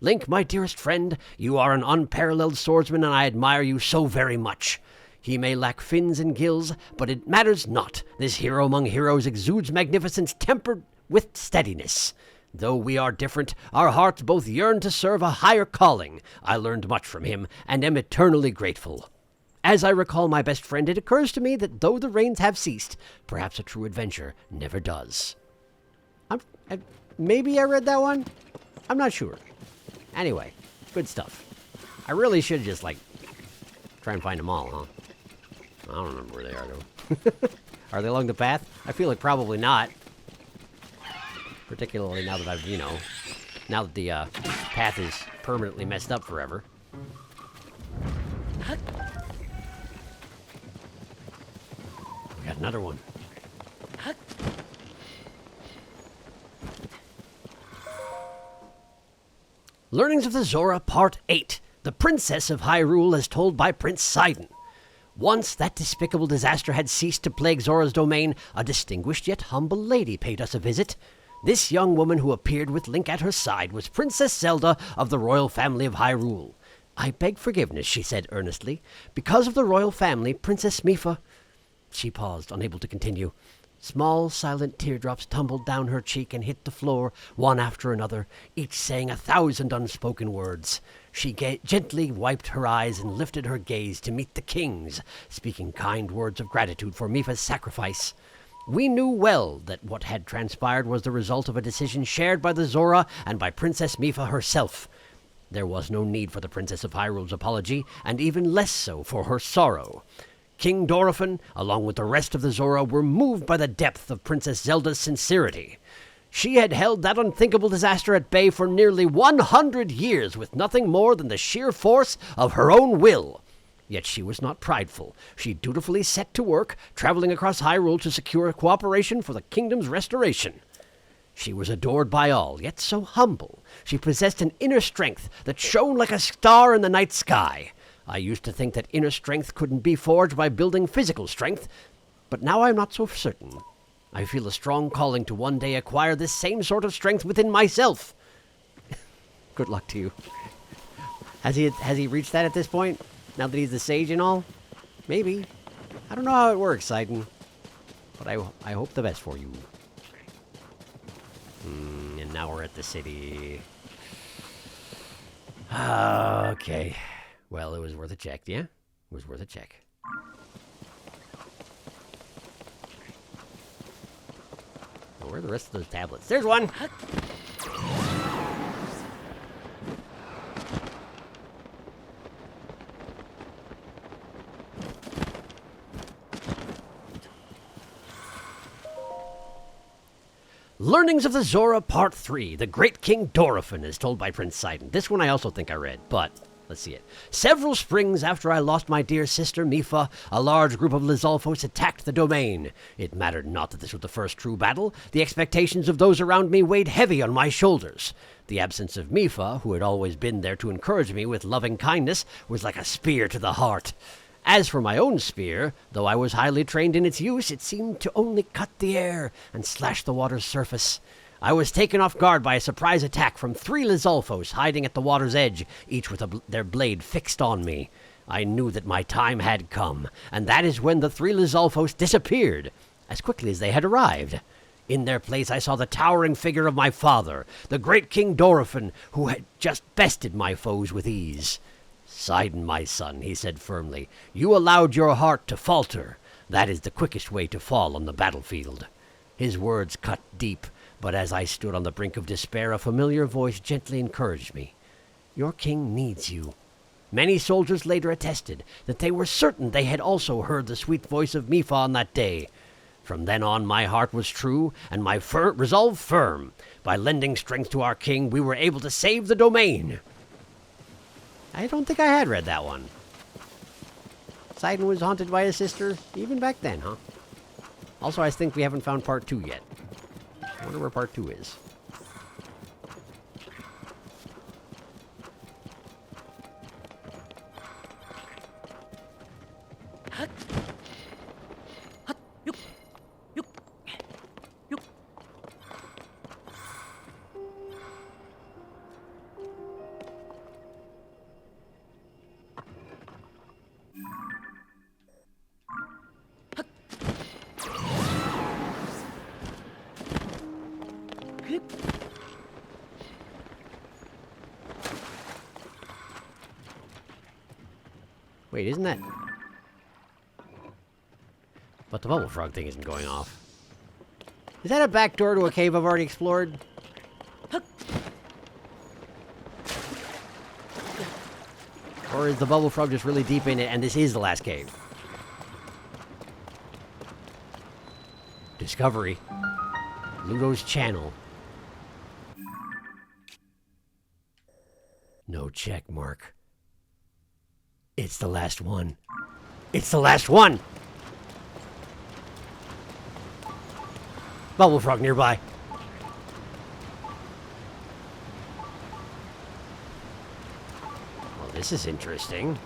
[SPEAKER 3] Link, my dearest friend, you are an unparalleled swordsman, and I admire you so very much. He may lack fins and gills, but it matters not. This hero among heroes exudes magnificence tempered with steadiness. Though we are different, our hearts both yearn to serve a higher calling. I learned much from him, and am eternally grateful. As I recall my best friend, it occurs to me that though the rains have ceased, perhaps a true adventure never does. Maybe I read that one? I'm not sure. Anyway, good stuff. I really should just, try and find them all, huh? I don't remember where they are, though. Are they along the path? I feel like probably not. Particularly now that I've, now that the path is permanently messed up forever. We got another one. Learnings of the Zora, Part 8. The Princess of Hyrule as told by Prince Sidon. Once that despicable disaster had ceased to plague Zora's domain, a distinguished yet humble lady paid us a visit. This young woman who appeared with Link at her side was Princess Zelda of the royal family of Hyrule. I beg forgiveness, she said earnestly. Because of the royal family, Princess Mipha... She paused, unable to continue. Small, silent teardrops tumbled down her cheek and hit the floor, one after another, each saying 1,000 unspoken words. She gently wiped her eyes and lifted her gaze to meet the king's, speaking kind words of gratitude for Mipha's sacrifice. We knew well that what had transpired was the result of a decision shared by the Zora and by Princess Mipha herself. There was no need for the Princess of Hyrule's apology, and even less so for her sorrow. King Dorephan, along with the rest of the Zora, were moved by the depth of Princess Zelda's sincerity. She had held that unthinkable disaster at bay for nearly 100 years with nothing more than the sheer force of her own will. Yet she was not prideful. She dutifully set to work, traveling across Hyrule to secure cooperation for the kingdom's restoration. She was adored by all, yet so humble. She possessed an inner strength that shone like a star in the night sky. I used to think that inner strength couldn't be forged by building physical strength, but now I'm not so certain. I feel a strong calling to one day acquire this same sort of strength within myself. Good luck to you. Has he reached that at this point? Now that he's the sage and all? Maybe. I don't know how it works, Sidon. But I hope the best for you. And now we're at the city. Okay. Well, it was worth a check, yeah? It was worth a check. Where are the rest of those tablets? There's one! Learnings of the Zora, Part 3. The Great King Dorephan, as told by Prince Sidon. This one I also think I read, but let's see it. Several springs after I lost my dear sister Mipha, a large group of Lizalfos attacked the domain. It mattered not that this was the first true battle. The expectations of those around me weighed heavy on my shoulders. The absence of Mipha, who had always been there to encourage me with loving kindness, was like a spear to the heart. As for my own spear, though I was highly trained in its use, it seemed to only cut the air and slash the water's surface. I was taken off guard by a surprise attack from 3 Lizalfos hiding at the water's edge, each with their blade fixed on me. I knew that my time had come, and that is when the 3 Lizalfos disappeared, as quickly as they had arrived. In their place, I saw the towering figure of my father, the great King Dorothan, who had just bested my foes with ease. Sidon, my son, he said firmly, you allowed your heart to falter. That is the quickest way to fall on the battlefield. His words cut deep, but as I stood on the brink of despair, a familiar voice gently encouraged me. Your king needs you. Many soldiers later attested that they were certain they had also heard the sweet voice of Mifa on that day. From then on, my heart was true, and my resolve firm. By lending strength to our king, we were able to save the domain. I don't think I had read that one. Sidon was haunted by his sister, even back then, huh? Also, I think we haven't found part 2 yet. I wonder where part 2 is. Wait, isn't that... But the bubble frog thing isn't going off. Is that a back door to a cave I've already explored? Or is the bubble frog just really deep in it and this is the last cave? Discovery. Ludo's channel. No check mark. It's the last one. It's the last one! Bubble frog nearby. Well, this is interesting.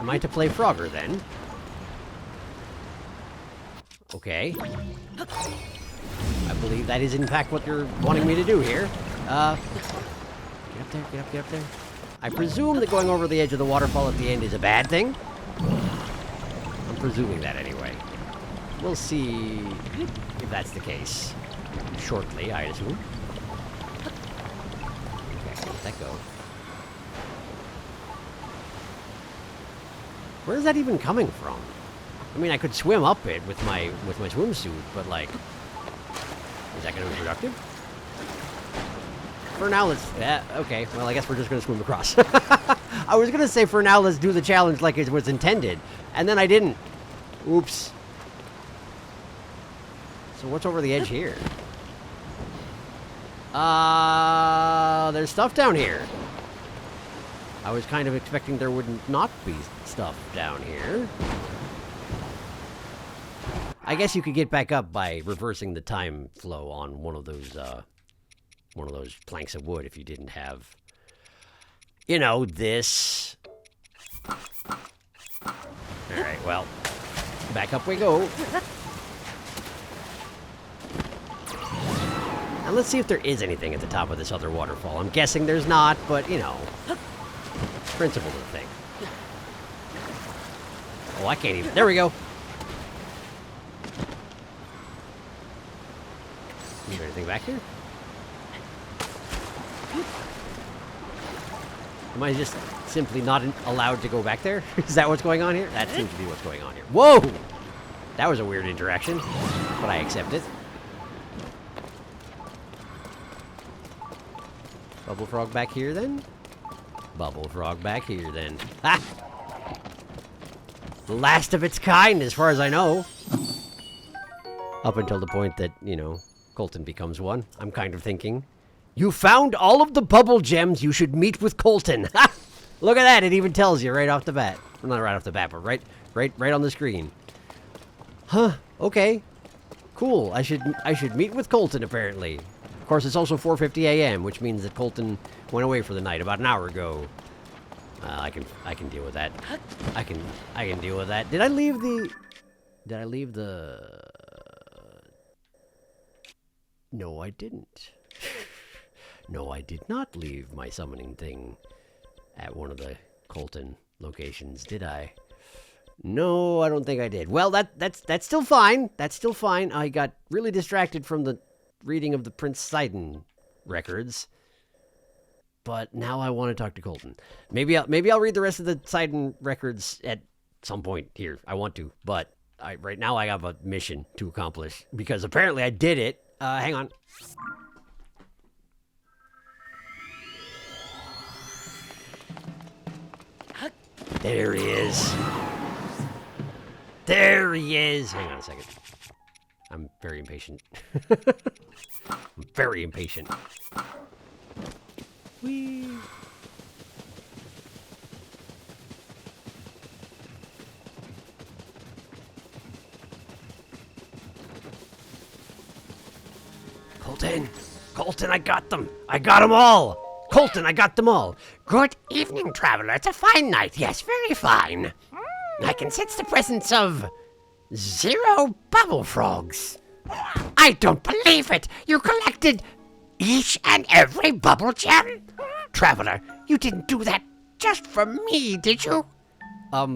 [SPEAKER 3] Am I to play Frogger then? Okay. I believe that is in fact what you're wanting me to do here. Get up there, get up, get up there. I presume that going over the edge of the waterfall at the end is a bad thing. I'm presuming that anyway. We'll see if that's the case. Shortly, I assume. Okay, let that go. Where is that even coming from? I mean, I could swim up it with my swimsuit, but like, is that going to be productive? For now, let's... okay, well, I guess we're just going to swim across. I was going to say, for now, let's do the challenge like it was intended. And then I didn't. Oops. So what's over the edge here? There's stuff down here. I was kind of expecting there would not be stuff down here. I guess you could get back up by reversing the time flow on one of those planks of wood if you didn't have, you know, this. Alright, well, back up we go. And let's see if there is anything at the top of this other waterfall. I'm guessing there's not, but, you know, principle of the thing. Oh, I can't even. There we go. Is there anything back here? Am I just simply not allowed to go back there? Is that what's going on here? That seems to be what's going on here. Whoa! That was a weird interaction, but I accept it. Bubble frog back here, then? Bubble frog back here, then. Ah! The last of its kind, as far as I know. Up until the point that, you know, Koltin becomes one. I'm kind of thinking, you found all of the bubble gems, you should meet with Koltin. Ha! Look at that, it even tells you right off the bat. Well, not right off the bat, but right on the screen. Huh, okay. Cool, I should meet with Koltin, apparently. Of course, it's also 4:50 a.m., which means that Koltin went away for the night about an hour ago. I can deal with that. I can deal with that. Did I leave the... No, I didn't. No, I did not leave my summoning thing at one of the Koltin locations, did I? No, I don't think I did. Well, that's still fine. That's still fine. I got really distracted from the reading of the Prince Sidon records. But now I want to talk to Koltin. Maybe I'll read the rest of the Sidon records at some point here. I want to, but right now I have a mission to accomplish because apparently I did it. Hang on. There he is. There he is. Hang on a second. I'm very impatient. I'm very impatient. Whee. Koltin! Koltin, I got them! I got them all! Koltin, I got them all!
[SPEAKER 1] Good evening, traveler. It's a fine night. Yes, very fine. I can sense the presence of 0 bubble frogs. I don't believe it. You collected each and every bubble gem? Traveler, you didn't do that just for me, did you?
[SPEAKER 3] I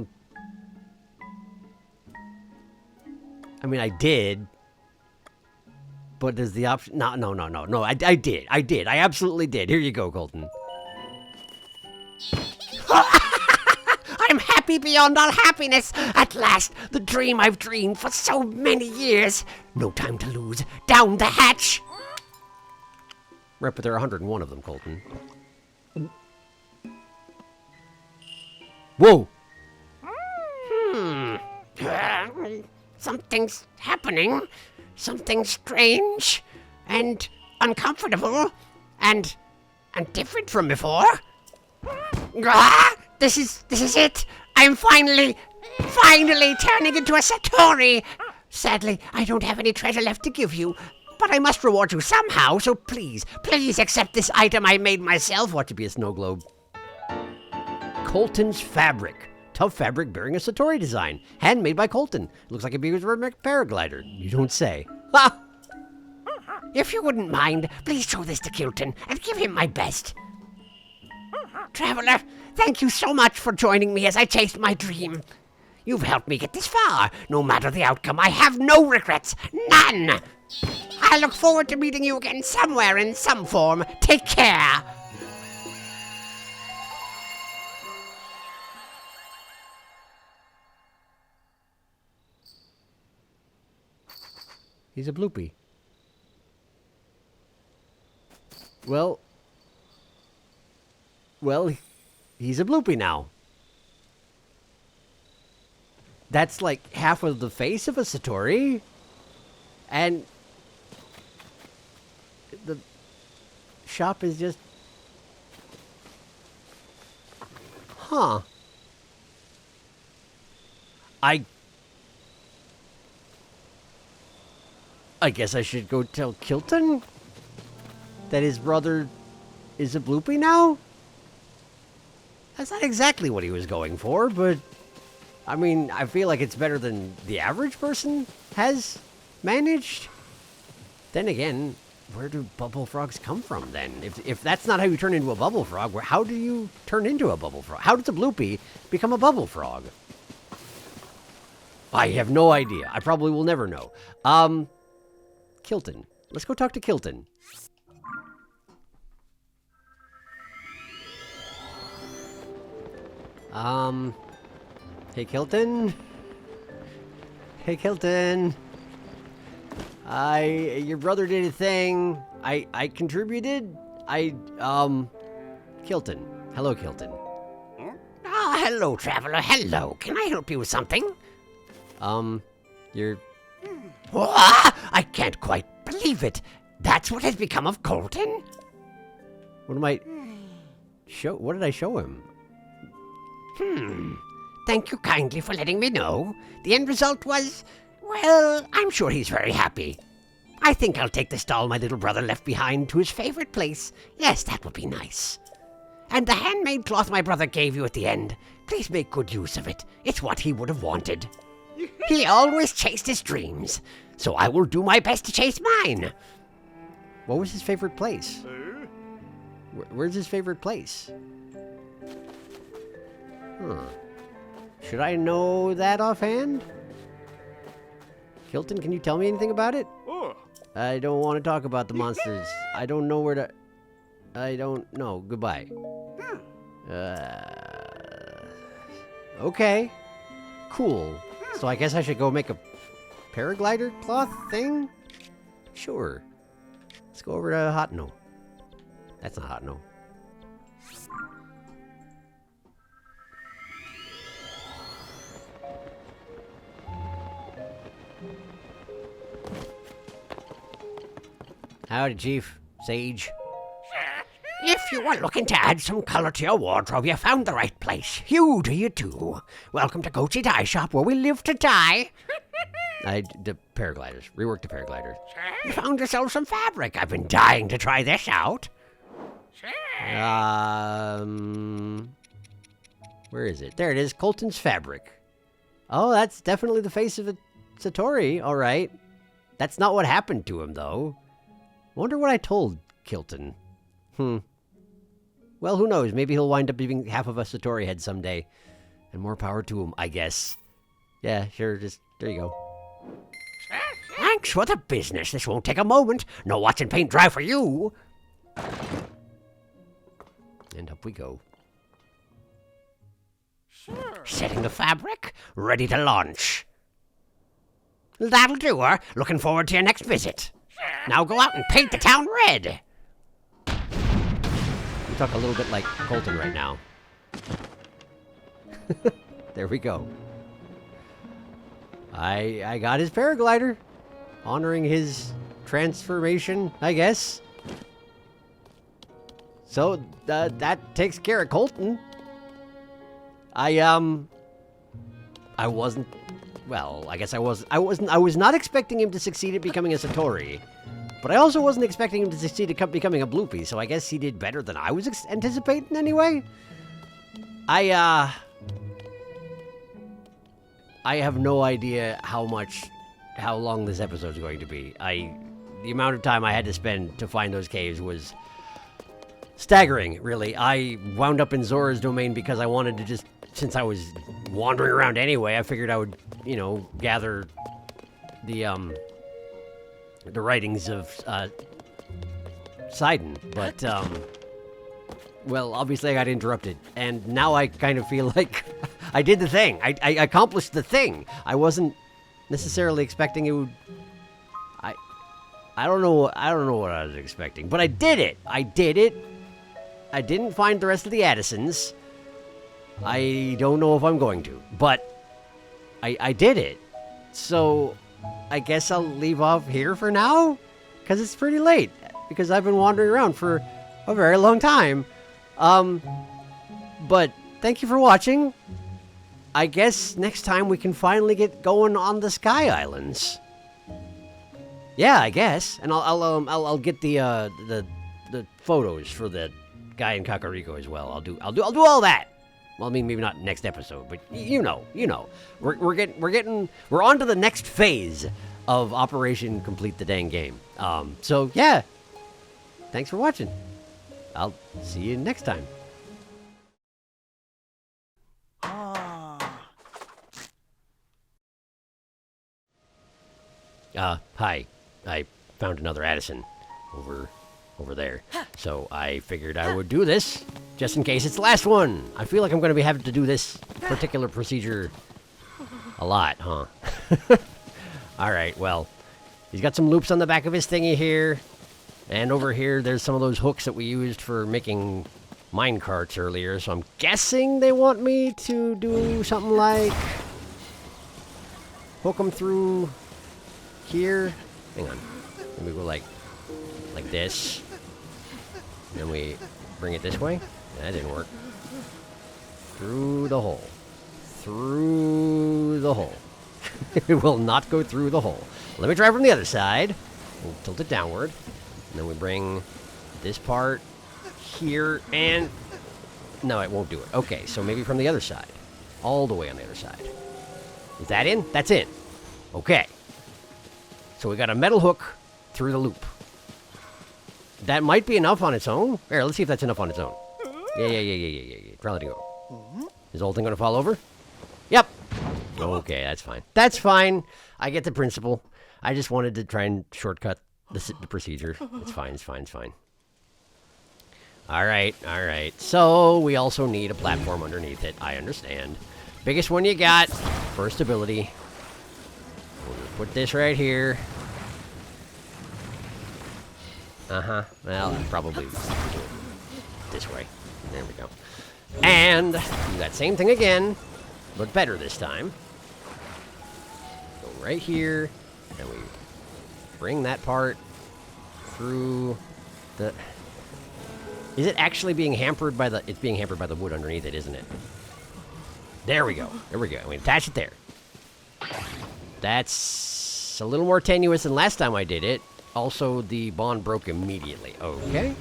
[SPEAKER 3] mean, I did. But there's the option. No. I did. I absolutely did. Here you go, Koltin.
[SPEAKER 1] I'm happy beyond all happiness. At last, the dream I've dreamed for so many years. No time to lose. Down the hatch.
[SPEAKER 3] Right, but there are 101 of them, Koltin. Whoa!
[SPEAKER 1] Something's happening. Something strange and uncomfortable and different from before. This is it. I'm finally turning into a Satori. Sadly, I don't have any treasure left to give you, but I must reward you somehow, so please accept this item I made myself.
[SPEAKER 3] Watch it be a snow globe. Koltin's fabric. Tough fabric bearing a Satori design. Handmade by Koltin. Looks like a Beaversburg paraglider. You don't say. Ha!
[SPEAKER 1] If you wouldn't mind, please show this to Koltin and give him my best. Traveler, thank you so much for joining me as I chased my dream. You've helped me get this far. No matter the outcome, I have no regrets. None. I look forward to meeting you again somewhere in some form. Take care.
[SPEAKER 3] He's a bloopy. Well, he's a bloopy now. That's like half of the face of a Satori. And the shop is just... Huh. I guess I should go tell Koltin that his brother is a bloopy now? That's not exactly what he was going for, but I mean, I feel like it's better than the average person has managed. Then again, where do bubble frogs come from then? If that's not how you turn into a bubble frog, how do you turn into a bubble frog? How does a bloopy become a bubble frog? I have no idea. I probably will never know. Koltin. Let's go talk to Koltin. Hey, Koltin. Hey, Koltin. Your brother did a thing. I contributed. Koltin. Hello, Koltin.
[SPEAKER 1] Ah, hello, traveler. Hello. Can I help you with something?
[SPEAKER 3] You're...
[SPEAKER 1] I can't quite believe it. That's what has become of Koltin?
[SPEAKER 3] What am I... What did I show him?
[SPEAKER 1] Thank you kindly for letting me know. The end result was, well, I'm sure he's very happy. I think I'll take the stall my little brother left behind to his favorite place. Yes, that would be nice. And the handmade cloth my brother gave you at the end, please make good use of it. It's what he would have wanted. He always chased his dreams, so I will do my best to chase mine.
[SPEAKER 3] What was his favorite place? Where's his favorite place? Huh. Should I know that offhand? Koltin, can you tell me anything about it?
[SPEAKER 2] Oh.
[SPEAKER 3] I don't want to talk about the monsters. I don't know where to... I don't know. Goodbye. Okay. Cool. So I guess I should go make a paraglider cloth thing? Sure. Let's go over to Hotno. That's not Hotno. Howdy, Chief. Sage.
[SPEAKER 1] If you were looking to add some color to your wardrobe, you found the right place. You do you too. Welcome to Goat's Dye Shop, where we live to die.
[SPEAKER 3] The paragliders. Rework the paragliders.
[SPEAKER 1] You found yourself some fabric. I've been dying to try this out.
[SPEAKER 3] Where is it? There it is. Koltin's fabric. Oh, that's definitely the face of a Satori. All right. That's not what happened to him, though. Wonder what I told Koltin. Well, who knows? Maybe he'll wind up being half of a Satori head someday. And more power to him, I guess. Yeah, sure. Just, there you go.
[SPEAKER 1] Thanks for the business. This won't take a moment. No watching paint dry for you.
[SPEAKER 3] And up we go.
[SPEAKER 1] Setting the fabric, ready to launch. That'll do her. Looking forward to your next visit. Now go out and paint the town red.
[SPEAKER 3] You talk a little bit like Koltin right now. There we go. I got his paraglider. Honoring his transformation, I guess. So, that takes care of Koltin. I wasn't... Well, I guess I was not expecting him to succeed at becoming a Satori. But I also wasn't expecting him to succeed at becoming a Bloopy, so I guess he did better than I was anticipating anyway. I have no idea how long this episode's going to be. The amount of time I had to spend to find those caves was staggering, really. I wound up in Zora's domain because I wanted to just, since I was wandering around anyway, I figured I would, gather the writings of Sidon, but well, obviously I got interrupted, and now I kind of feel like I did the thing. I accomplished the thing. I wasn't necessarily expecting it would. I don't know what I was expecting, but I did it. I didn't find the rest of the Addisons. I don't know if I'm going to, but I did it. So I guess I'll leave off here for now, because it's pretty late, because I've been wandering around for a very long time. But thank you for watching. I guess next time we can finally get going on the Sky Islands. Yeah, I guess, and I'll get the photos for the guy in Kakariko as well. I'll do all that. Well, I mean, maybe not next episode, but you know, we're on to the next phase of Operation Complete the Dang Game. So yeah, thanks for watching. I'll see you next time. Hi. I found another Addison over there. So I figured I would do this, just in case it's the last one. I feel like I'm going to be having to do this particular procedure a lot, huh? Alright, well, he's got some loops on the back of his thingy here. And over here, there's some of those hooks that we used for making mine carts earlier. So I'm guessing they want me to do something like hook them through here. Hang on. Let me go like this. Then we bring it this way. That didn't work. Through the hole. Through the hole. It will not go through the hole. Let me try from the other side. We'll tilt it downward. And then we bring this part here and... No, it won't do it. Okay, so maybe from the other side. All the way on the other side. Is that in? That's in. Okay. So we got a metal hook through the loop. That might be enough on its own. Here, let's see if that's enough on its own. Yeah. Try letting go. Is the whole thing going to fall over? Yep. Okay, that's fine. That's fine. I get the principle. I just wanted to try and shortcut the procedure. It's fine, it's fine, it's fine. Alright, alright. So, we also need a platform underneath it. I understand. Biggest one you got. First ability. We'll put this right here. Uh-huh. Well, probably this way. There we go. And do that same thing again, but better this time. Go right here, and we bring that part through the... Is it actually being hampered by the... It's being hampered by the wood underneath it, isn't it? There we go. There we go. We attach it there. That's a little more tenuous than last time I did it. Also, the bond broke immediately. Okay.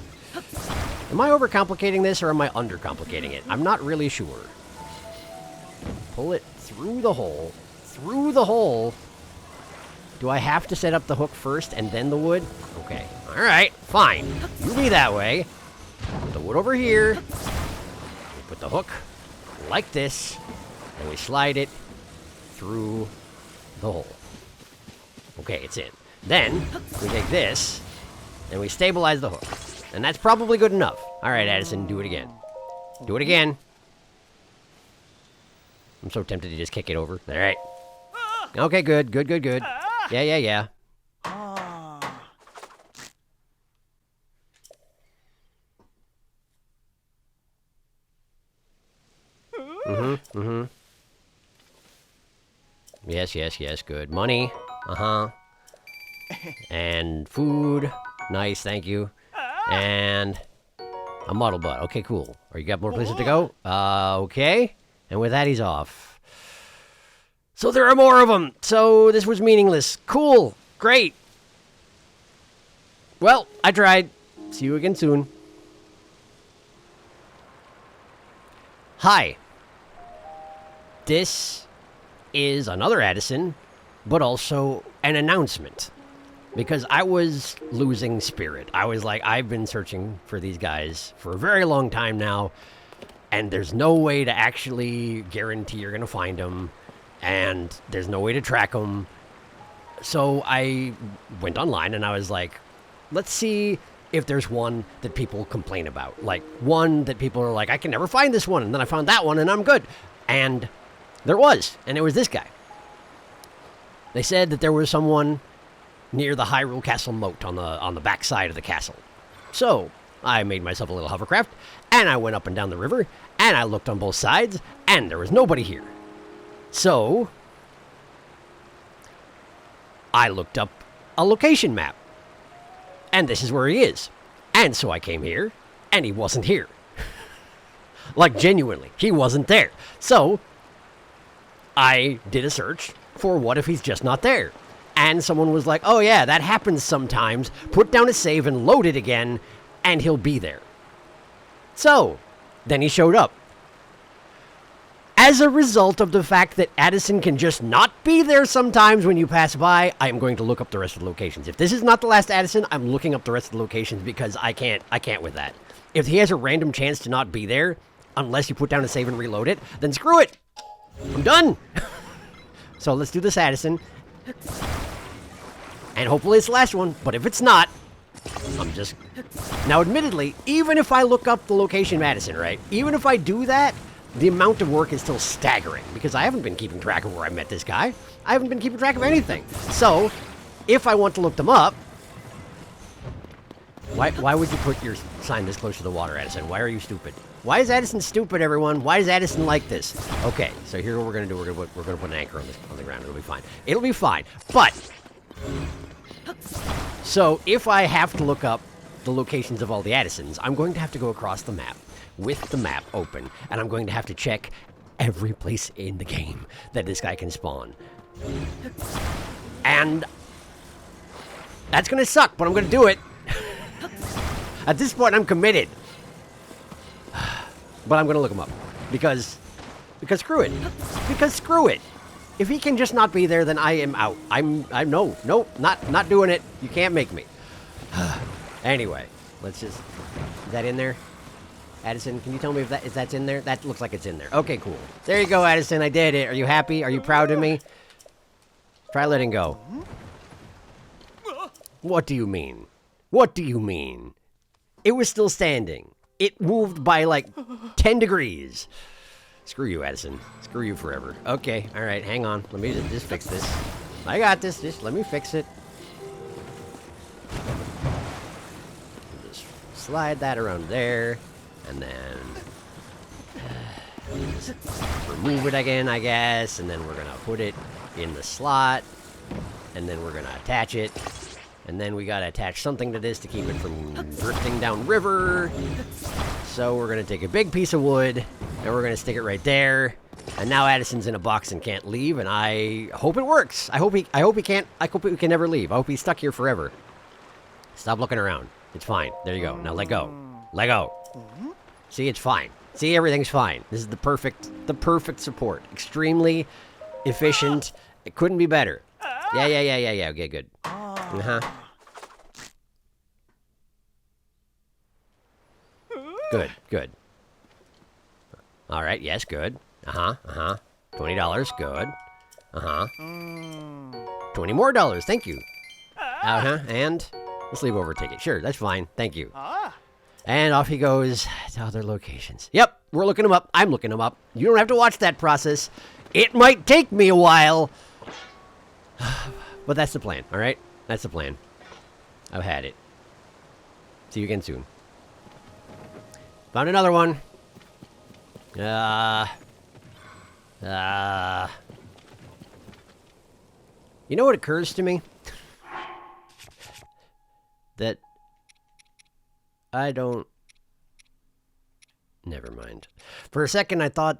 [SPEAKER 3] Am I overcomplicating this, or am I undercomplicating it? I'm not really sure. Pull it through the hole. Through the hole. Do I have to set up the hook first and then the wood? Okay. Alright, fine. You be that way. Put the wood over here. We put the hook like this. And we slide it through the hole. Okay, it's in. Then, we take this, and we stabilize the hook. And that's probably good enough. Alright, Addison, do it again. Do it again. I'm so tempted to just kick it over. Alright. Okay, good, good, good, good. Yeah, yeah, yeah. Mm-hmm, mm-hmm. Yes, yes, yes, good. Money. Uh-huh. And food. Nice, thank you. And a model butt. Okay, cool. Or you got more places to go? Okay. And with that, he's off. So there are more of them. So this was meaningless. Cool. Great. Well, I tried. See you again soon. Hi. This is another Addison, but also an announcement. Because I was losing spirit. I was like, I've been searching for these guys for a very long time now, and there's no way to actually guarantee you're going to find them, and there's no way to track them. So I went online, and I was like, let's see if there's one that people complain about. Like, one that people are like, I can never find this one, and then I found that one, and I'm good. And there was, and it was this guy. They said that there was someone near the Hyrule Castle moat on the back side of the castle. So, I made myself a little hovercraft, and I went up and down the river, and I looked on both sides, and there was nobody here. So, I looked up a location map, and this is where he is. And so I came here, and he wasn't here. Like, genuinely, he wasn't there. So, I did a search for what if he's just not there. And someone was like, oh yeah, that happens sometimes. Put down a save and load it again, and he'll be there. So, then he showed up. As a result of the fact that Addison can just not be there sometimes when you pass by, I'm going to look up the rest of the locations. If this is not the last Addison, I'm looking up the rest of the locations because I can't with that. If he has a random chance to not be there, unless you put down a save and reload it, then screw it. I'm done. So let's do this Addison. And hopefully it's the last one, but if it's not, I'm just... Now, admittedly, even if I look up the location Madison, right? Even if I do that, the amount of work is still staggering, because I haven't been keeping track of where I met this guy. I haven't been keeping track of anything. So, if I want to look them up... Why would you put your sign this close to the water, Addison? Why are you stupid? Why is Addison stupid, everyone? Why is Addison like this? Okay, so here's what we're going to do. We're going to put an anchor on the ground. It'll be fine. It'll be fine. But... So, if I have to look up the locations of all the Addisons, I'm going to have to go across the map with the map open, and I'm going to have to check every place in the game that this guy can spawn. And that's going to suck, but I'm going to do it. At this point, I'm committed. But I'm going to look him up. Because screw it. Because screw it. If he can just not be there, then I am out. No, not doing it. You can't make me. Anyway, let's just... Is that in there? Addison, can you tell me if that's in there? That looks like it's in there. Okay, cool. There you go, Addison. I did it. Are you happy? Are you proud of me? Try letting go. What do you mean? What do you mean? It was still standing. It moved by like 10 degrees. Screw you, Addison. Screw you forever. Okay, all right, hang on. Let me just fix this. I got this. Just let me fix it. Just slide that around there. And then just remove it again, I guess. And then we're going to put it in the slot. And then we're going to attach it. And then we got to attach something to this to keep it from drifting down river. So we're going to take a big piece of wood. And we're going to stick it right there. And now Addison's in a box and can't leave. And I hope it works. I hope he can never leave. I hope he's stuck here forever. Stop looking around. It's fine. There you go. Now let go. Let go. See, it's fine. See, everything's fine. This is the perfect support. Extremely efficient. It couldn't be better. Yeah. Okay, good. Good. All right, yes, good. $20, good. $20 more, thank you. And let's leave over a ticket. Sure, that's fine, thank you. And off he goes to other locations. Yep, we're looking them up. I'm looking them up. You don't have to watch that process. It might take me a while. But that's the plan, all right? That's the plan. I've had it. See you again soon. Found another one. You know what occurs to me? That I don't... Never mind. For a second, I thought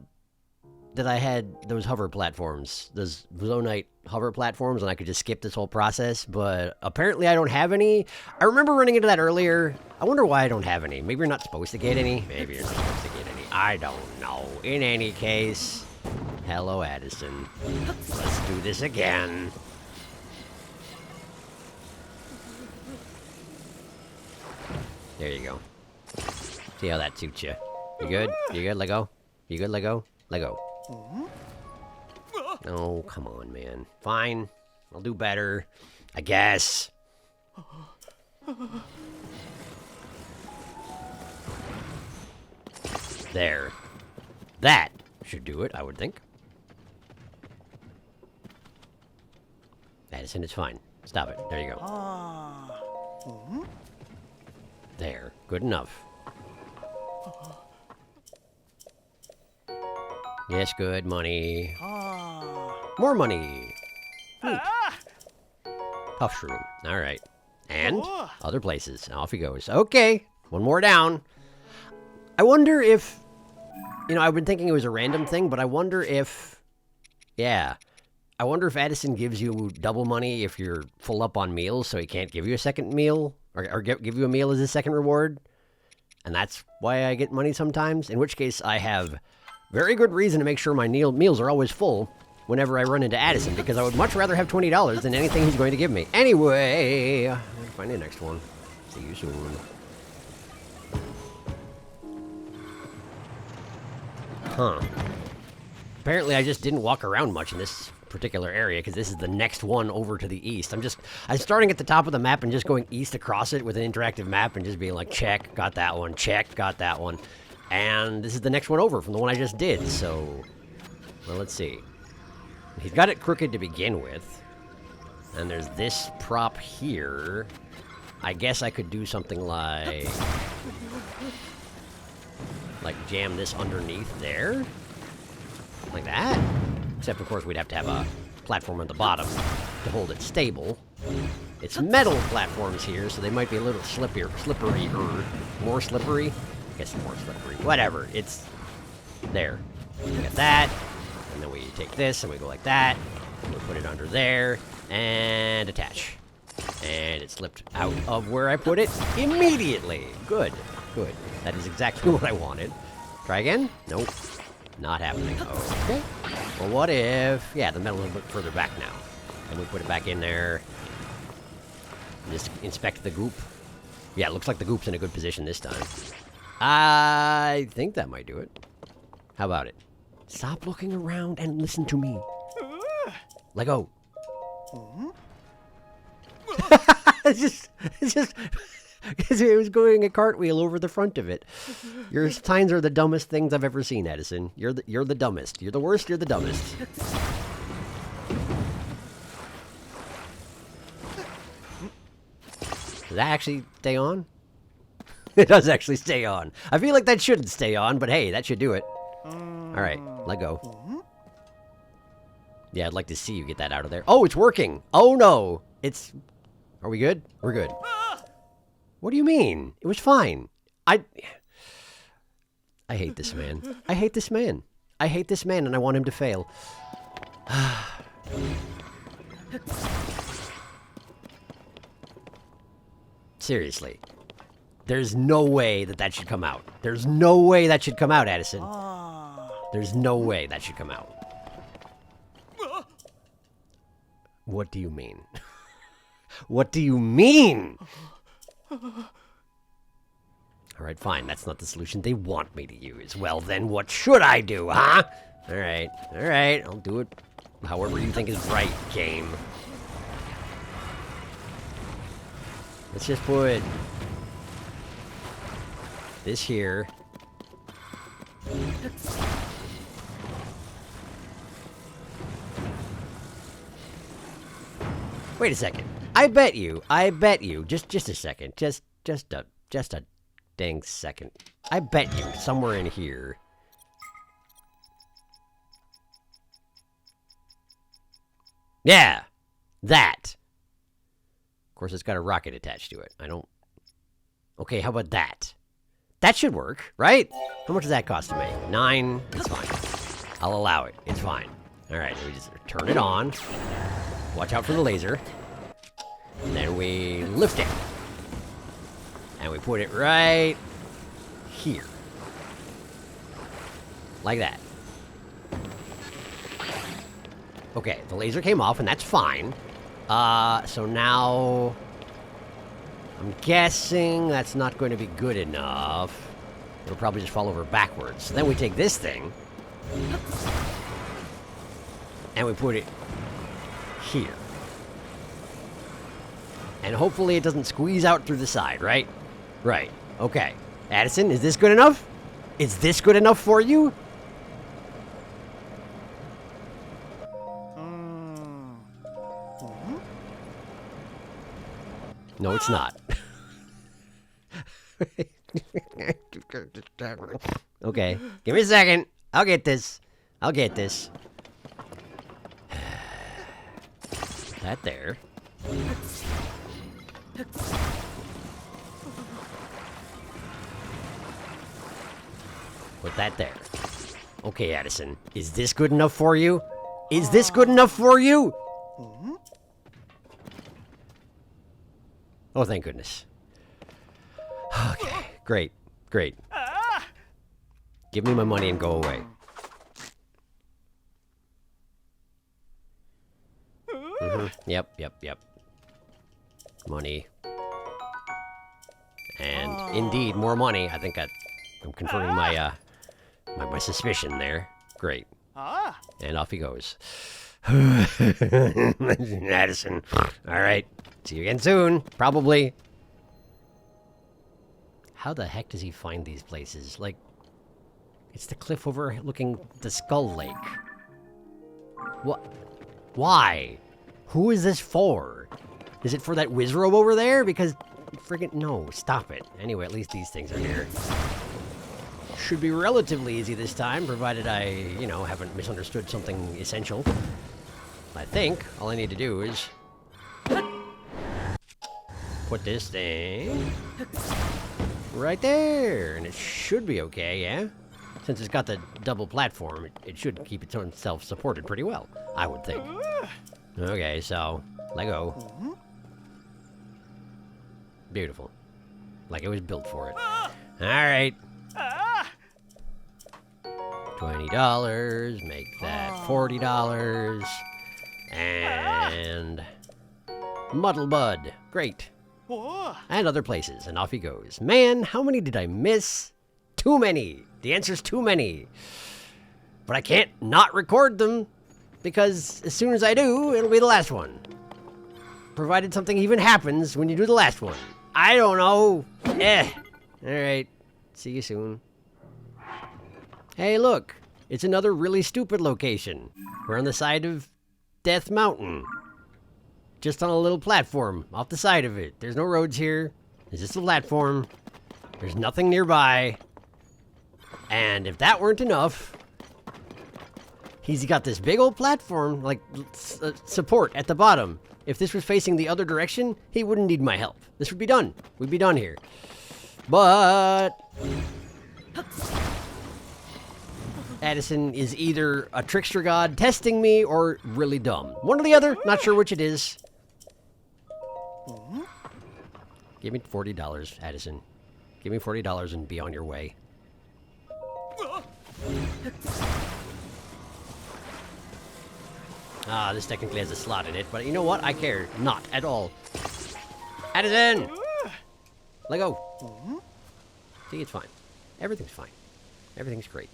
[SPEAKER 3] that I had those hover platforms, those Zonite hover platforms, and I could just skip this whole process, but apparently I don't have any. I remember running into that earlier. I wonder why I don't have any. Maybe you're not supposed to get any. Maybe you're not supposed to get any. I don't know. In any case, hello, Addison. Let's do this again. There you go. See how that suits you. You good? You good? Let go? You good? Let go? Let go. Oh, come on, man. Fine. I'll do better. I guess. There. That should do it, I would think. Addison, it's fine. Stop it. There you go. There. Good enough. Yes, good. Money. More money. Neat. Puff shroom. All right. And other places. Off he goes. Okay. One more down. I wonder if... You know, I've been thinking it was a random thing, but I wonder if... Yeah. I wonder if Addison gives you double money if you're full up on meals, so he can't give you a second meal, or give you a meal as a second reward. And that's why I get money sometimes. In which case, I have very good reason to make sure my meals are always full whenever I run into Addison, because I would much rather have $20 than anything he's going to give me. Anyway, I'll find the next one. See you soon. Huh. Apparently, I just didn't walk around much in this particular area, because this is the next one over to the east. I'm starting at the top of the map and just going east across it with an interactive map and just being like, check, got that one, check, got that one. And this is the next one over from the one I just did, so... Well, let's see. He's got it crooked to begin with. And there's this prop here. I guess I could do something like... jam this underneath there? Like that? Except, of course, we'd have to have a platform at the bottom to hold it stable. It's metal platforms here, so they might be a little slippery, or more slippery. I guess more slippery. Whatever. It's there. We got that, and then we take this, and we go like that, and we put it under there, and attach. And it slipped out of where I put it immediately. Good. Good. That is exactly what I wanted. Try again? Nope. Not happening. Okay. Well, what if... Yeah, the metal's a little bit further back now. And we put it back in there. Just inspect the goop. Yeah, it looks like the goop's in a good position this time. I think that might do it. How about it? Stop looking around and listen to me. Let go. It's just, it was going a cartwheel over the front of it. Your signs are the dumbest things I've ever seen, Edison. You're the dumbest. You're the worst. You're the dumbest. Does that actually stay on? It does actually stay on. I feel like that shouldn't stay on, but hey, that should do it. All right, let go. Yeah, I'd like to see you get that out of there. Oh, it's working. Oh no, it's. Are we good? We're good. What do you mean? It was fine. I hate this man. I hate this man. I hate this man, and I want him to fail. Seriously. There's no way that should come out. There's no way that should come out, Addison. There's no way that should come out. What do you mean? What do you mean? All right, fine. That's not the solution they want me to use. Well, then what should I do, huh? All right. I'll do it however you think is right, game. Let's just put this here. Wait a second. I bet you, just a second, just a dang second. I bet you somewhere in here. Yeah, that. Of course, it's got a rocket attached to it. Okay, how about that? That should work, right? How much does that cost to make? 9. It's fine. I'll allow it. It's fine. All right, we just turn it on. Watch out for the laser. And then we lift it. And we put it right here. Like that. Okay, the laser came off, and that's fine. So now I'm guessing that's not going to be good enough. It'll probably just fall over backwards. So then we take this thing and we put it here. And hopefully it doesn't squeeze out through the side, right? Right. Okay. Addison, is this good enough? Is this good enough for you? No, it's not. Okay, give me a second. I'll get this. That there. Put that there. Okay, Addison. Is this good enough for you? Is this good enough for you? Oh, thank goodness. Okay, great. Give me my money and go away. Yep. Money. And indeed, more money. I think I'm confirming my my suspicion there. Great. And off he goes. Addison. All right. See you again soon. Probably. How the heck does he find these places? Like, it's the cliff overlooking the Skull Lake. What? Why? Who is this for? Is it for that Wizrobe over there? Because, friggin' no, stop it. Anyway, at least these things are here. Should be relatively easy this time, provided I, haven't misunderstood something essential. I think all I need to do is put this thing right there, and it should be okay, yeah? Since it's got the double platform, it should keep its own self supported pretty well, I would think. Okay, so, let go. Beautiful. Like it was built for it. Alright. $20, make that $40. And Muddlebud. Great. And other places, and off he goes. Man, how many did I miss? Too many. The answer's too many. But I can't not record them, because as soon as I do, it'll be the last one. Provided something even happens when you do the last one. I don't know. Alright. See you soon. Hey, look. It's another really stupid location. We're on the side of Death Mountain. Just on a little platform off the side of it. There's no roads here. There's just a platform. There's nothing nearby. And if that weren't enough, he's got this big old platform, like support at the bottom. If this was facing the other direction, he wouldn't need my help. This would be done. We'd be done here. But Addison is either a trickster god testing me or really dumb. One or the other. Not sure which it is. Give me $40, Addison. Give me $40 and be on your way. Ah, this technically has a slot in it, but you know what? I care not at all. Addison! Let go. See, it's fine. Everything's fine. Everything's great.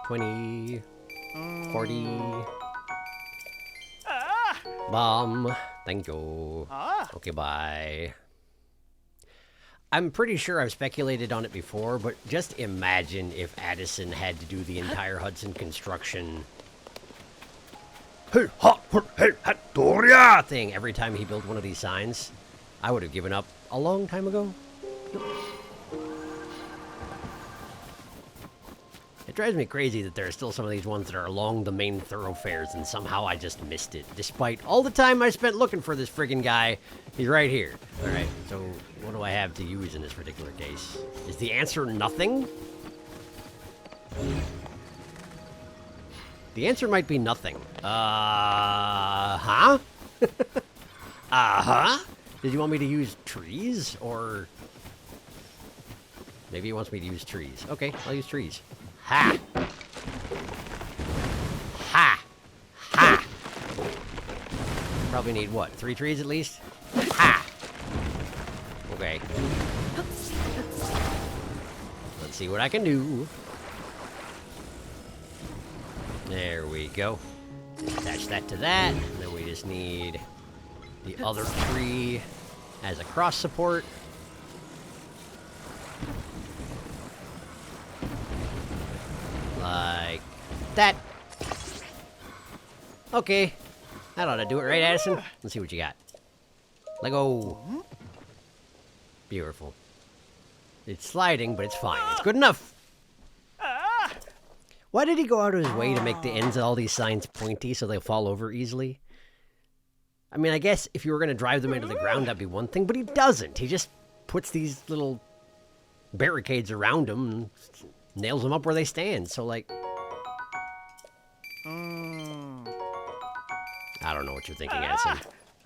[SPEAKER 3] $20, $40. Bomb. Thank you. Okay, bye. I'm pretty sure I've speculated on it before, but just imagine if Addison had to do the entire Hudson construction thing every time he built one of these signs. I would have given up a long time ago. It drives me crazy that there are still some of these ones that are along the main thoroughfares, and somehow I just missed it. Despite all the time I spent looking for this friggin' guy, he's right here. Alright, so what do I have to use in this particular case? Is the answer nothing? The answer might be nothing. Huh? Did you want me to use trees, or... Maybe he wants me to use trees. Okay, I'll use trees. Ha! Ha! Ha! Probably need, what, 3 trees at least? Ha! Okay. Let's see what I can do. There we go. Attach that to that. And then we just need the other tree as a cross support. Like that. Okay. That ought to do it, right, Addison? Let's see what you got. Let go. Beautiful. It's sliding, but it's fine. It's good enough. Why did he go out of his way to make the ends of all these signs pointy so they'll fall over easily? I mean, I guess if you were going to drive them into the ground, that'd be one thing, but he doesn't. He just puts these little barricades around them and nails them up where they stand, so like... I don't know what you're thinking, Addison.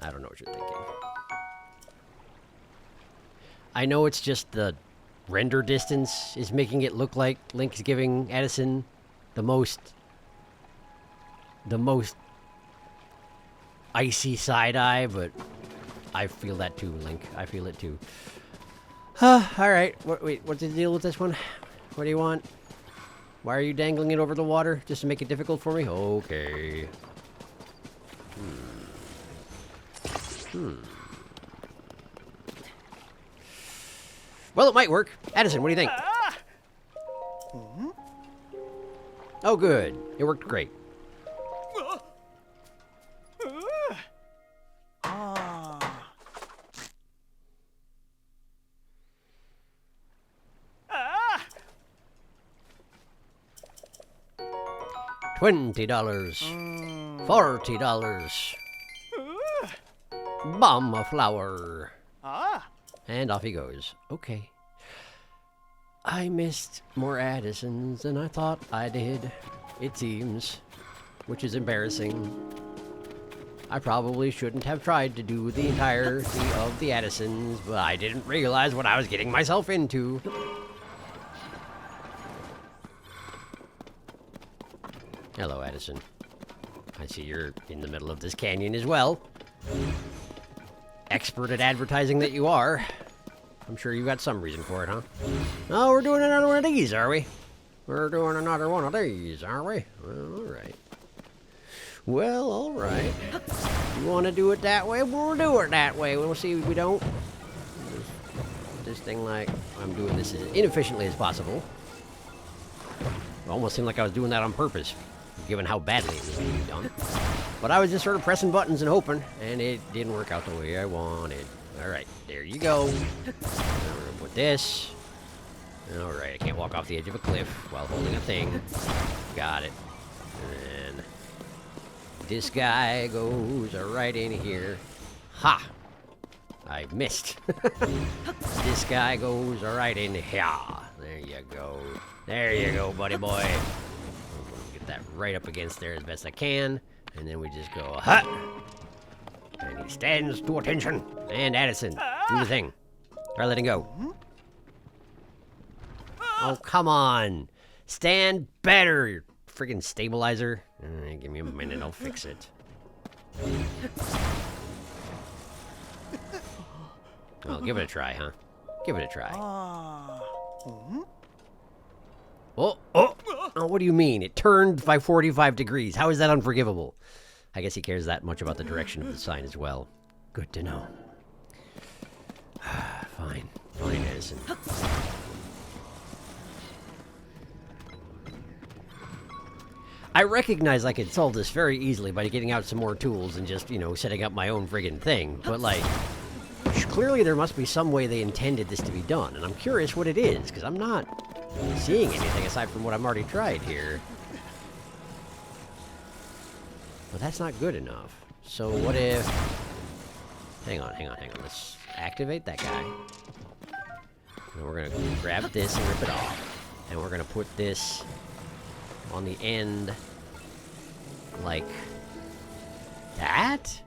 [SPEAKER 3] I don't know what you're thinking. I know it's just the render distance is making it look like Link's giving Addison the most icy side eye, but I feel that too, Link. I feel it too. Alright, wait, what's the deal with this one? What do you want? Why are you dangling it over the water? Just to make it difficult for me? Okay. Well, it might work. Addison, what do you think? Oh, good. It worked great. $20, $40. Bomb a flower. And off he goes. Okay. I missed more Addisons than I thought I did, it seems. Which is embarrassing. I probably shouldn't have tried to do the entirety of the Addisons, but I didn't realize what I was getting myself into. Hello, Addison. I see you're in the middle of this canyon as well. Expert at advertising that you are. I'm sure you got some reason for it, huh? Oh, we're doing another one of these, are we? We're doing another one of these, are we? Well, all right. Well, all right. You want to do it that way? We'll do it that way. We'll see if we don't. This thing like I'm doing this as inefficiently as possible. It almost seemed like I was doing that on purpose, given how badly it was being done. But I was just sort of pressing buttons and hoping, and it didn't work out the way I wanted. All right, there you go. Now we're gonna put this. All right, I can't walk off the edge of a cliff while holding a thing. Got it. And this guy goes right in here. Ha! I missed. This guy goes right in here. There you go. There you go, buddy boy. I'm gonna get that right up against there as best I can. And then we just go, ha! And he stands to attention. And Addison, do the thing. Try letting go. Oh, come on. Stand better, you friggin' stabilizer. All right, give me a minute, I'll fix it. Well, give it a try, huh? Give it a try. Oh, what do you mean? It turned by 45 degrees. How is that unforgivable? I guess he cares that much about the direction of the sign as well. Good to know. Fine. Fine, Edison. I recognize I could solve this very easily by getting out some more tools and just, you know, setting up my own friggin' thing. But, like, clearly there must be some way they intended this to be done. And I'm curious what it is, because I'm not seeing anything aside from what I've already tried here. But that's not good enough. So what if... Hang on. Let's activate that guy. And we're going to grab this and rip it off. And we're going to put this on the end like that?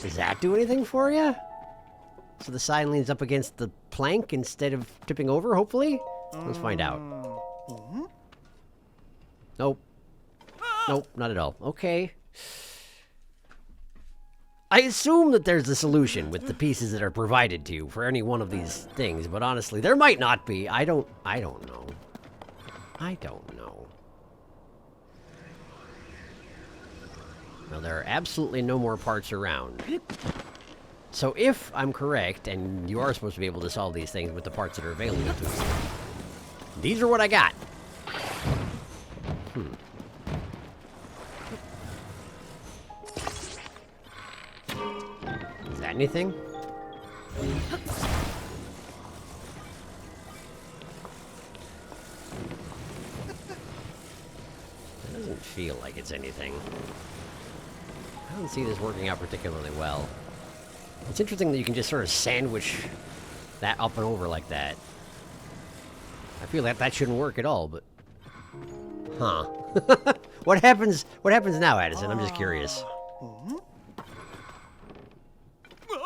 [SPEAKER 3] Does that do anything for you? So the sign leans up against the plank instead of tipping over, hopefully? Let's find out. Nope. Nope, not at all. Okay. I assume that there's a solution with the pieces that are provided to you for any one of these things, but honestly, there might not be. I don't know. I don't know. Well, there are absolutely no more parts around. So if I'm correct, and you are supposed to be able to solve these things with the parts that are available to you, these are what I got. Is that anything? It doesn't feel like it's anything. I don't see this working out particularly well. It's interesting that you can just sort of sandwich that up and over like that. I feel like that shouldn't work at all, but... Huh. What happens now, Addison? I'm just curious.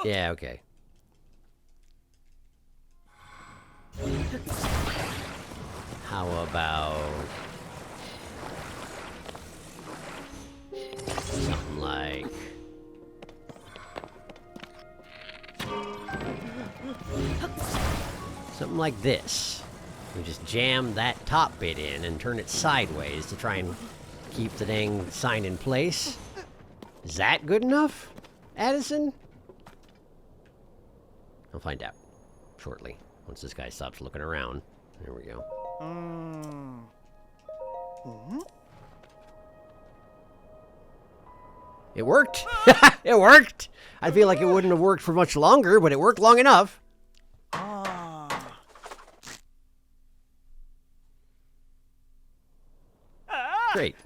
[SPEAKER 3] Yeah, okay. How about... something like... something like this. We just jam that top bit in and turn it sideways to try and keep the dang sign in place. Is that good enough, Addison? I'll find out shortly, once this guy stops looking around. There we go. It worked! It worked! I feel like it wouldn't have worked for much longer, but it worked long enough. Great.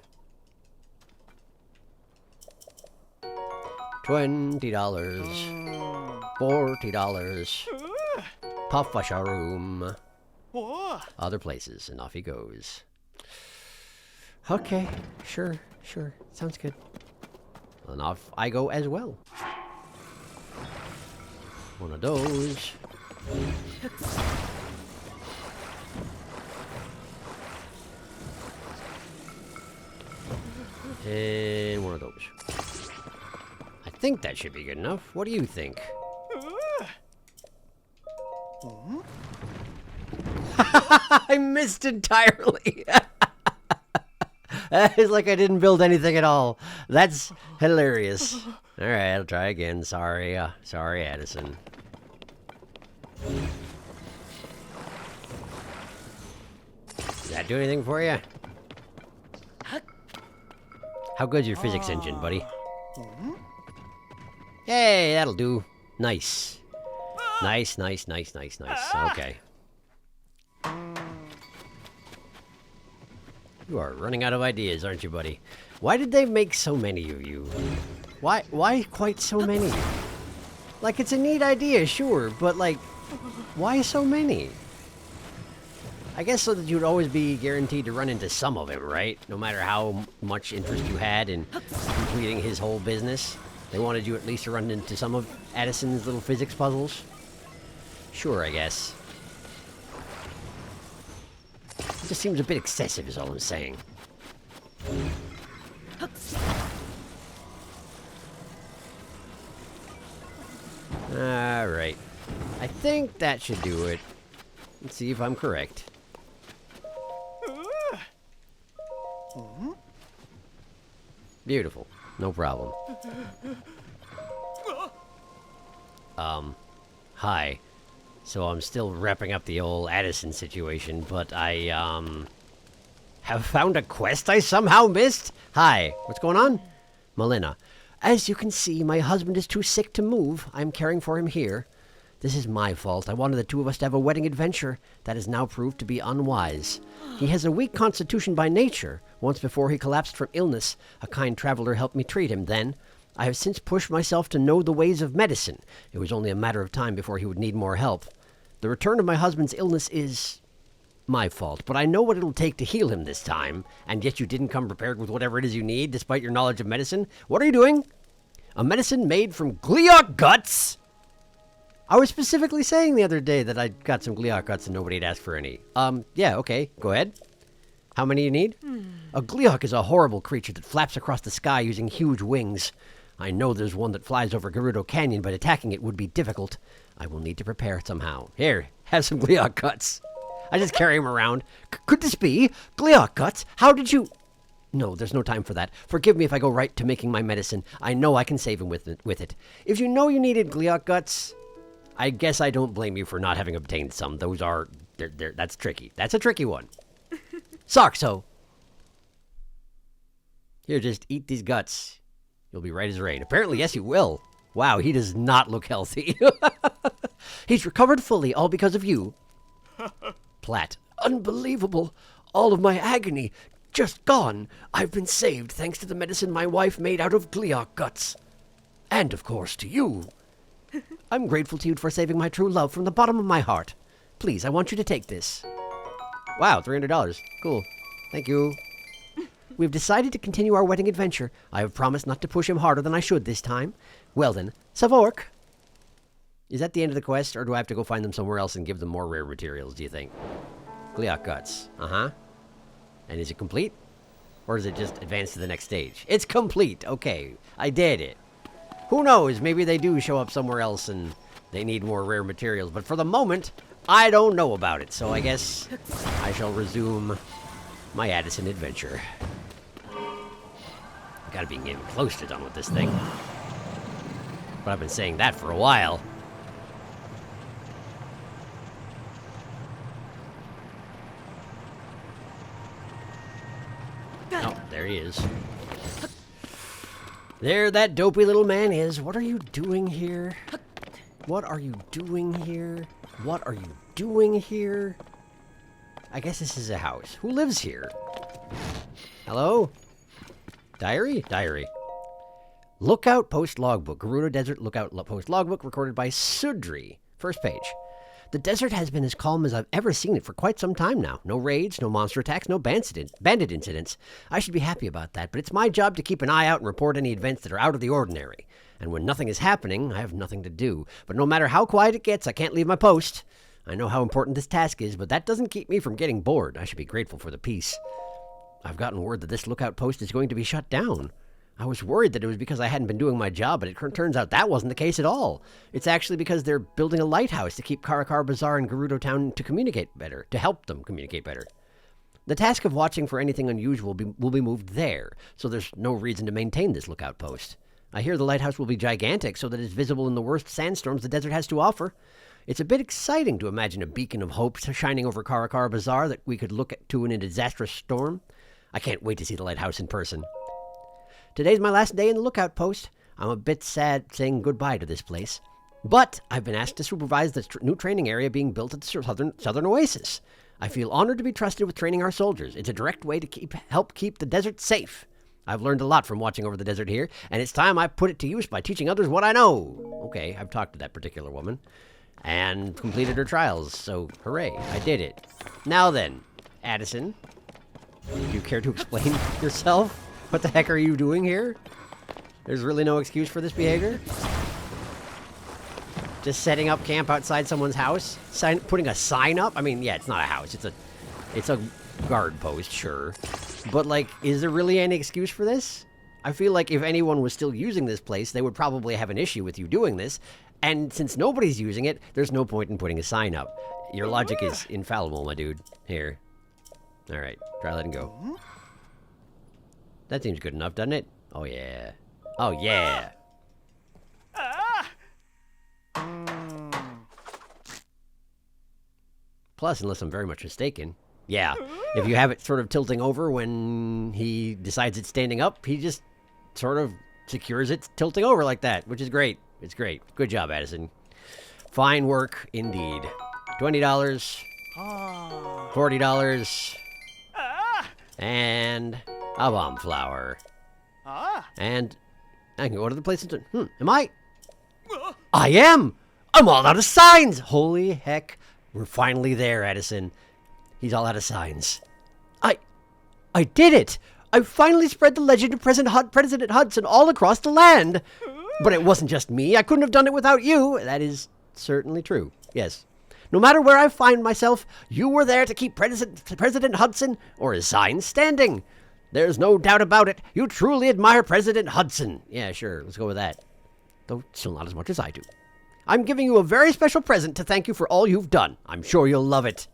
[SPEAKER 3] $20. $40. Puff-a-sharoom. Other places, and off he goes. Okay, sure. Sounds good. And off I go as well. One of those. And one of those. I think that should be good enough. What do you think? I missed entirely. It's like I didn't build anything at all. That's hilarious. All right, I'll try again. Sorry, sorry, Addison. Did that do anything for you? How good's your physics engine, buddy? Hey, that'll do. Nice. Nice, nice, nice, nice, nice. Okay. You are running out of ideas, aren't you, buddy? Why did they make so many of you? Why quite so many? Like, it's a neat idea, sure, but like, why so many? I guess so that you'd always be guaranteed to run into some of him, right? No matter how much interest you had in completing his whole business. They wanted you at least to run into some of Addison's little physics puzzles. Sure, I guess. It just seems a bit excessive is all I'm saying. Alright. I think that should do it. Let's see if I'm correct. Beautiful. No problem. Hi. So I'm still wrapping up the old Addison situation, but I, have found a quest I somehow missed? Hi. What's going on? Melina. As you can see, my husband is too sick to move. I'm caring for him here. This is my fault. I wanted the two of us to have a wedding adventure. That has now proved to be unwise. He has a weak constitution by nature. Once before he collapsed from illness, a kind traveler helped me treat him then. I have since pushed myself to know the ways of medicine. It was only a matter of time before he would need more help. The return of my husband's illness is my fault, but I know what it'll take to heal him this time, and yet you didn't come prepared with whatever it is you need, despite your knowledge of medicine. What are you doing? A medicine made from Gleeok guts? I was specifically saying the other day that I got some Gleeok guts and nobody had asked for any. Yeah, okay, go ahead. How many you need? A Gleeok is a horrible creature that flaps across the sky using huge wings. I know there's one that flies over Gerudo Canyon, but attacking it would be difficult. I will need to prepare somehow. Here, have some Gleeok guts. I just carry him around. Could this be? Gleeok guts? How did you... No, there's no time for that. Forgive me if I go right to making my medicine. I know I can save him with it. If you know you needed Gleeok guts, I guess I don't blame you for not having obtained some. Those are... that's tricky. That's a tricky one. Sarkso. Here, just eat these guts. You'll be right as rain. Apparently, yes, you will. Wow, he does not look healthy. He's recovered fully, all because of you. Platt. Unbelievable. All of my agony. Just gone. I've been saved thanks to the medicine my wife made out of Gleeok guts. And, of course, to you. I'm grateful to you for saving my true love from the bottom of my heart. Please, I want you to take this. Wow, $300. Cool. Thank you. We've decided to continue our wedding adventure. I have promised not to push him harder than I should this time. Well then, Savork. Is that the end of the quest, or do I have to go find them somewhere else and give them more rare materials, do you think? Gleeok guts. Uh-huh. And is it complete? Or does it just advance to the next stage? It's complete. Okay. I did it. Who knows? Maybe they do show up somewhere else and they need more rare materials. But for the moment, I don't know about it. So I guess I shall resume my Addison adventure. Gotta be getting close to done with this thing. But I've been saying that for a while. Oh, there he is. There that dopey little man is. What are you doing here? What are you doing here? What are you doing here? I guess this is a house. Who lives here? Hello? Diary? Diary. Lookout Post Logbook. Gerudo Desert Lookout Post Logbook recorded by Sudri. First page. The desert has been as calm as I've ever seen it for quite some time now. No raids, no monster attacks, no bandit incidents. I should be happy about that, but it's my job to keep an eye out and report any events that are out of the ordinary. And when nothing is happening, I have nothing to do. But no matter how quiet it gets, I can't leave my post. I know how important this task is, but that doesn't keep me from getting bored. I should be grateful for the peace. I've gotten word that this lookout post is going to be shut down. I was worried that it was because I hadn't been doing my job, but it turns out that wasn't the case at all. It's actually because they're building a lighthouse to keep Karakar Bazaar and Gerudo Town to communicate better, to help them communicate better. The task of watching for anything unusual will be moved there, so there's no reason to maintain this lookout post. I hear the lighthouse will be gigantic so that it's visible in the worst sandstorms the desert has to offer. It's a bit exciting to imagine a beacon of hope shining over Karakar Bazaar that we could look to in a disastrous storm. I can't wait to see the lighthouse in person. Today's my last day in the lookout post. I'm a bit sad saying goodbye to this place. But I've been asked to supervise the new training area being built at the Southern Oasis. I feel honored to be trusted with training our soldiers. It's a direct way to help keep the desert safe. I've learned a lot from watching over the desert here, and it's time I put it to use by teaching others what I know. Okay, I've talked to that particular woman and completed her trials, so hooray, I did it. Now then, Addison, do you care to explain yourself? What the heck are you doing here? There's really no excuse for this behavior? Just setting up camp outside someone's house? Putting a sign up? I mean, yeah, it's not a house. It's a guard post, sure. But, like, is there really any excuse for this? I feel like if anyone was still using this place, they would probably have an issue with you doing this. And since nobody's using it, there's no point in putting a sign up. Your logic is infallible, my dude. Here. Alright, try letting go. That seems good enough, doesn't it? Oh, yeah. Oh, yeah. Plus, unless I'm very much mistaken, yeah, if you have it sort of tilting over when he decides it's standing up, he just sort of secures it tilting over like that, which is great. It's great. Good job, Addison. Fine work indeed. $20, $40, and a bomb flower. And I can go to the place and... am I? I am! I'm all out of signs! Holy heck. We're finally there, Addison. He's all out of signs. I did it! I finally spread the legend of President Hudson all across the land! But it wasn't just me. I couldn't have done it without you. That is certainly true. Yes. No matter where I find myself, you were there to keep President Hudson or his signs standing. There's no doubt about it. You truly admire President Hudson. Yeah, sure. Let's go with that. Though still not as much as I do. I'm giving you a very special present to thank you for all you've done. I'm sure you'll love it.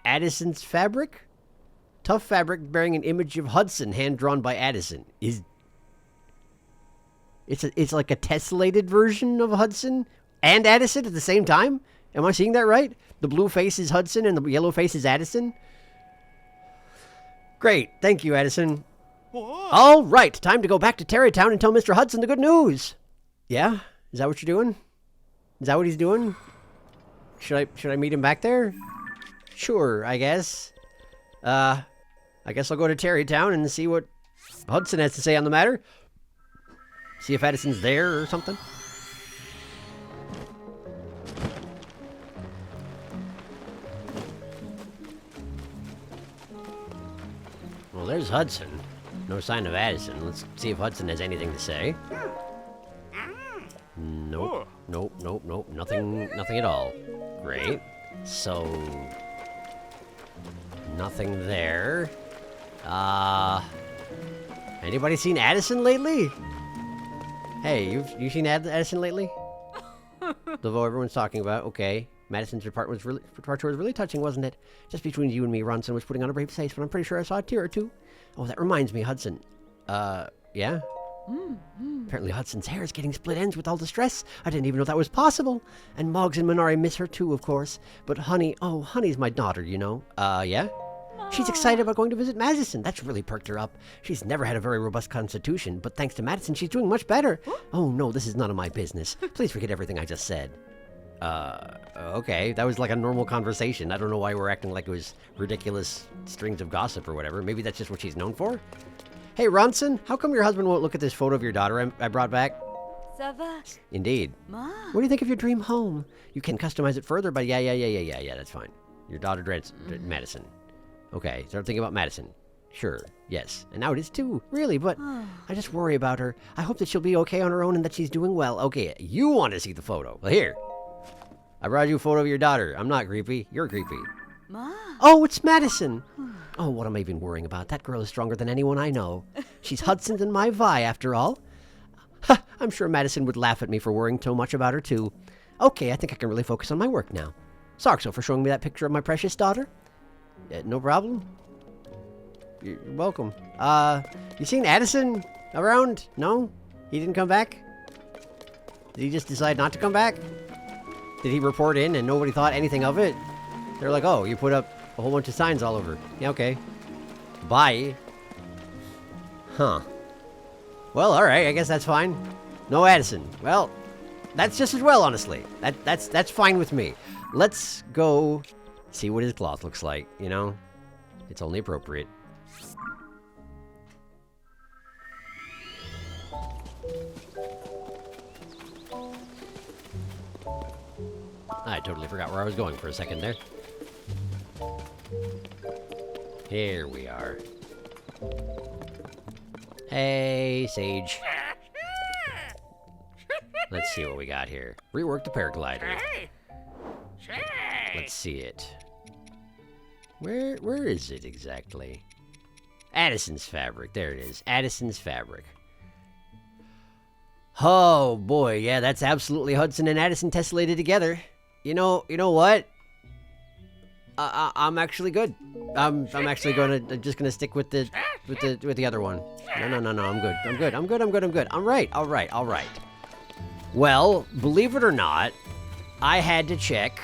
[SPEAKER 3] Addison's fabric? Tough fabric bearing an image of Hudson, hand-drawn by Addison. It's like a tessellated version of Hudson and Addison at the same time? Am I seeing that right? The blue face is Hudson and the yellow face is Addison? Great. Thank you, Addison. All right. Time to go back to Terrytown and tell Mr. Hudson the good news. Yeah? Is that what you're doing? Is that what he's doing? Should I meet him back there? Sure, I guess. I guess I'll go to Terrytown and see what Hudson has to say on the matter. See if Addison's there or something. Well, there's Hudson. No sign of Addison. Let's see if Hudson has anything to say. Nope. Nope. Nothing at all. Great. So... nothing there. Anybody seen Addison lately? Hey, you seen Addison lately? The vote everyone's talking about. Okay. Madison's departure was really touching, wasn't it? Just between you and me, Ronson was putting on a brave face, but I'm pretty sure I saw a tear or two. Oh, that reminds me, Hudson. Yeah? Apparently Hudson's hair is getting split ends with all the stress. I didn't even know that was possible. And Moggs and Minari miss her too, of course. But Honey's my daughter, you know. Yeah? She's excited about going to visit Madison. That's really perked her up. She's never had a very robust constitution, but thanks to Madison, she's doing much better. Oh no, this is none of my business. Please forget everything I just said. Okay. That was like a normal conversation. I don't know why we're acting like it was ridiculous strings of gossip or whatever. Maybe that's just what she's known for? Hey, Ronson, how come your husband won't look at this photo of your daughter I brought back? Indeed. What do you think of your dream home? You can customize it further, but yeah, that's fine. Your daughter dreads Madison. Okay, start thinking about Madison. Sure, yes. And now it is too, really, but I just worry about her. I hope that she'll be okay on her own and that she's doing well. Okay, you want to see the photo. Well, here. I brought you a photo of your daughter. I'm not creepy. You're creepy. Oh, it's Madison. Oh, what am I even worrying about? That girl is stronger than anyone I know. She's Hudson and my Vi, after all. Ha! I'm sure Madison would laugh at me for worrying so much about her, too. Okay, I think I can really focus on my work now. Sarxo for showing me that picture of my precious daughter. No problem. You're welcome. You seen Addison around? No? He didn't come back? Did he just decide not to come back? Did he report in and nobody thought anything of it? They're like, oh, you put up a whole bunch of signs all over. Yeah, okay. Bye. Huh. Well, alright, I guess that's fine. No Addison. Well, that's just as well, honestly. That's fine with me. Let's go see what his cloth looks like, you know? It's only appropriate. I totally forgot where I was going for a second there. Here we are. Hey, Sage. Let's see what we got here. Rework the paraglider. Let's see it. Where is it exactly? Addison's fabric. There it is. Addison's fabric. Oh boy, yeah, that's absolutely Hudson and Addison tessellated together. You know what? I'm actually good. I'm actually just gonna stick with the other one. No, I'm good. All right. Well, believe it or not, I had to check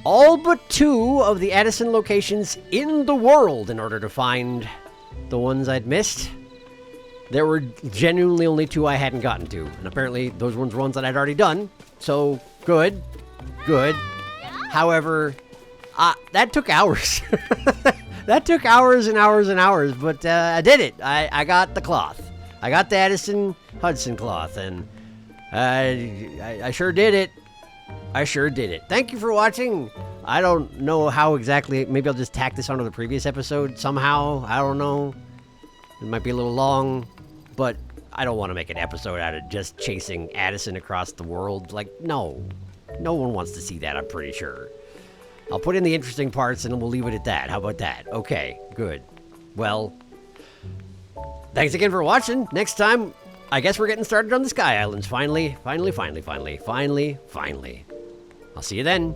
[SPEAKER 3] all but 2 of the Addison locations in the world in order to find the ones I'd missed. There were genuinely only 2 I hadn't gotten to, and apparently those were ones that I'd already done. So good. However, that took hours. That took hours and hours and hours, but I did it. I got the cloth. I got the Addison Hudson cloth, and I sure did it. Thank you for watching. I don't know how exactly. Maybe I'll just tack this onto the previous episode somehow. I don't know. It might be a little long, but I don't want to make an episode out of just chasing Addison across the world. Like, no. No one wants to see that, I'm pretty sure. I'll put in the interesting parts and we'll leave it at that. How about that? Okay, good. Well, thanks again for watching. Next time, I guess we're getting started on the Sky Islands. Finally. I'll see you then.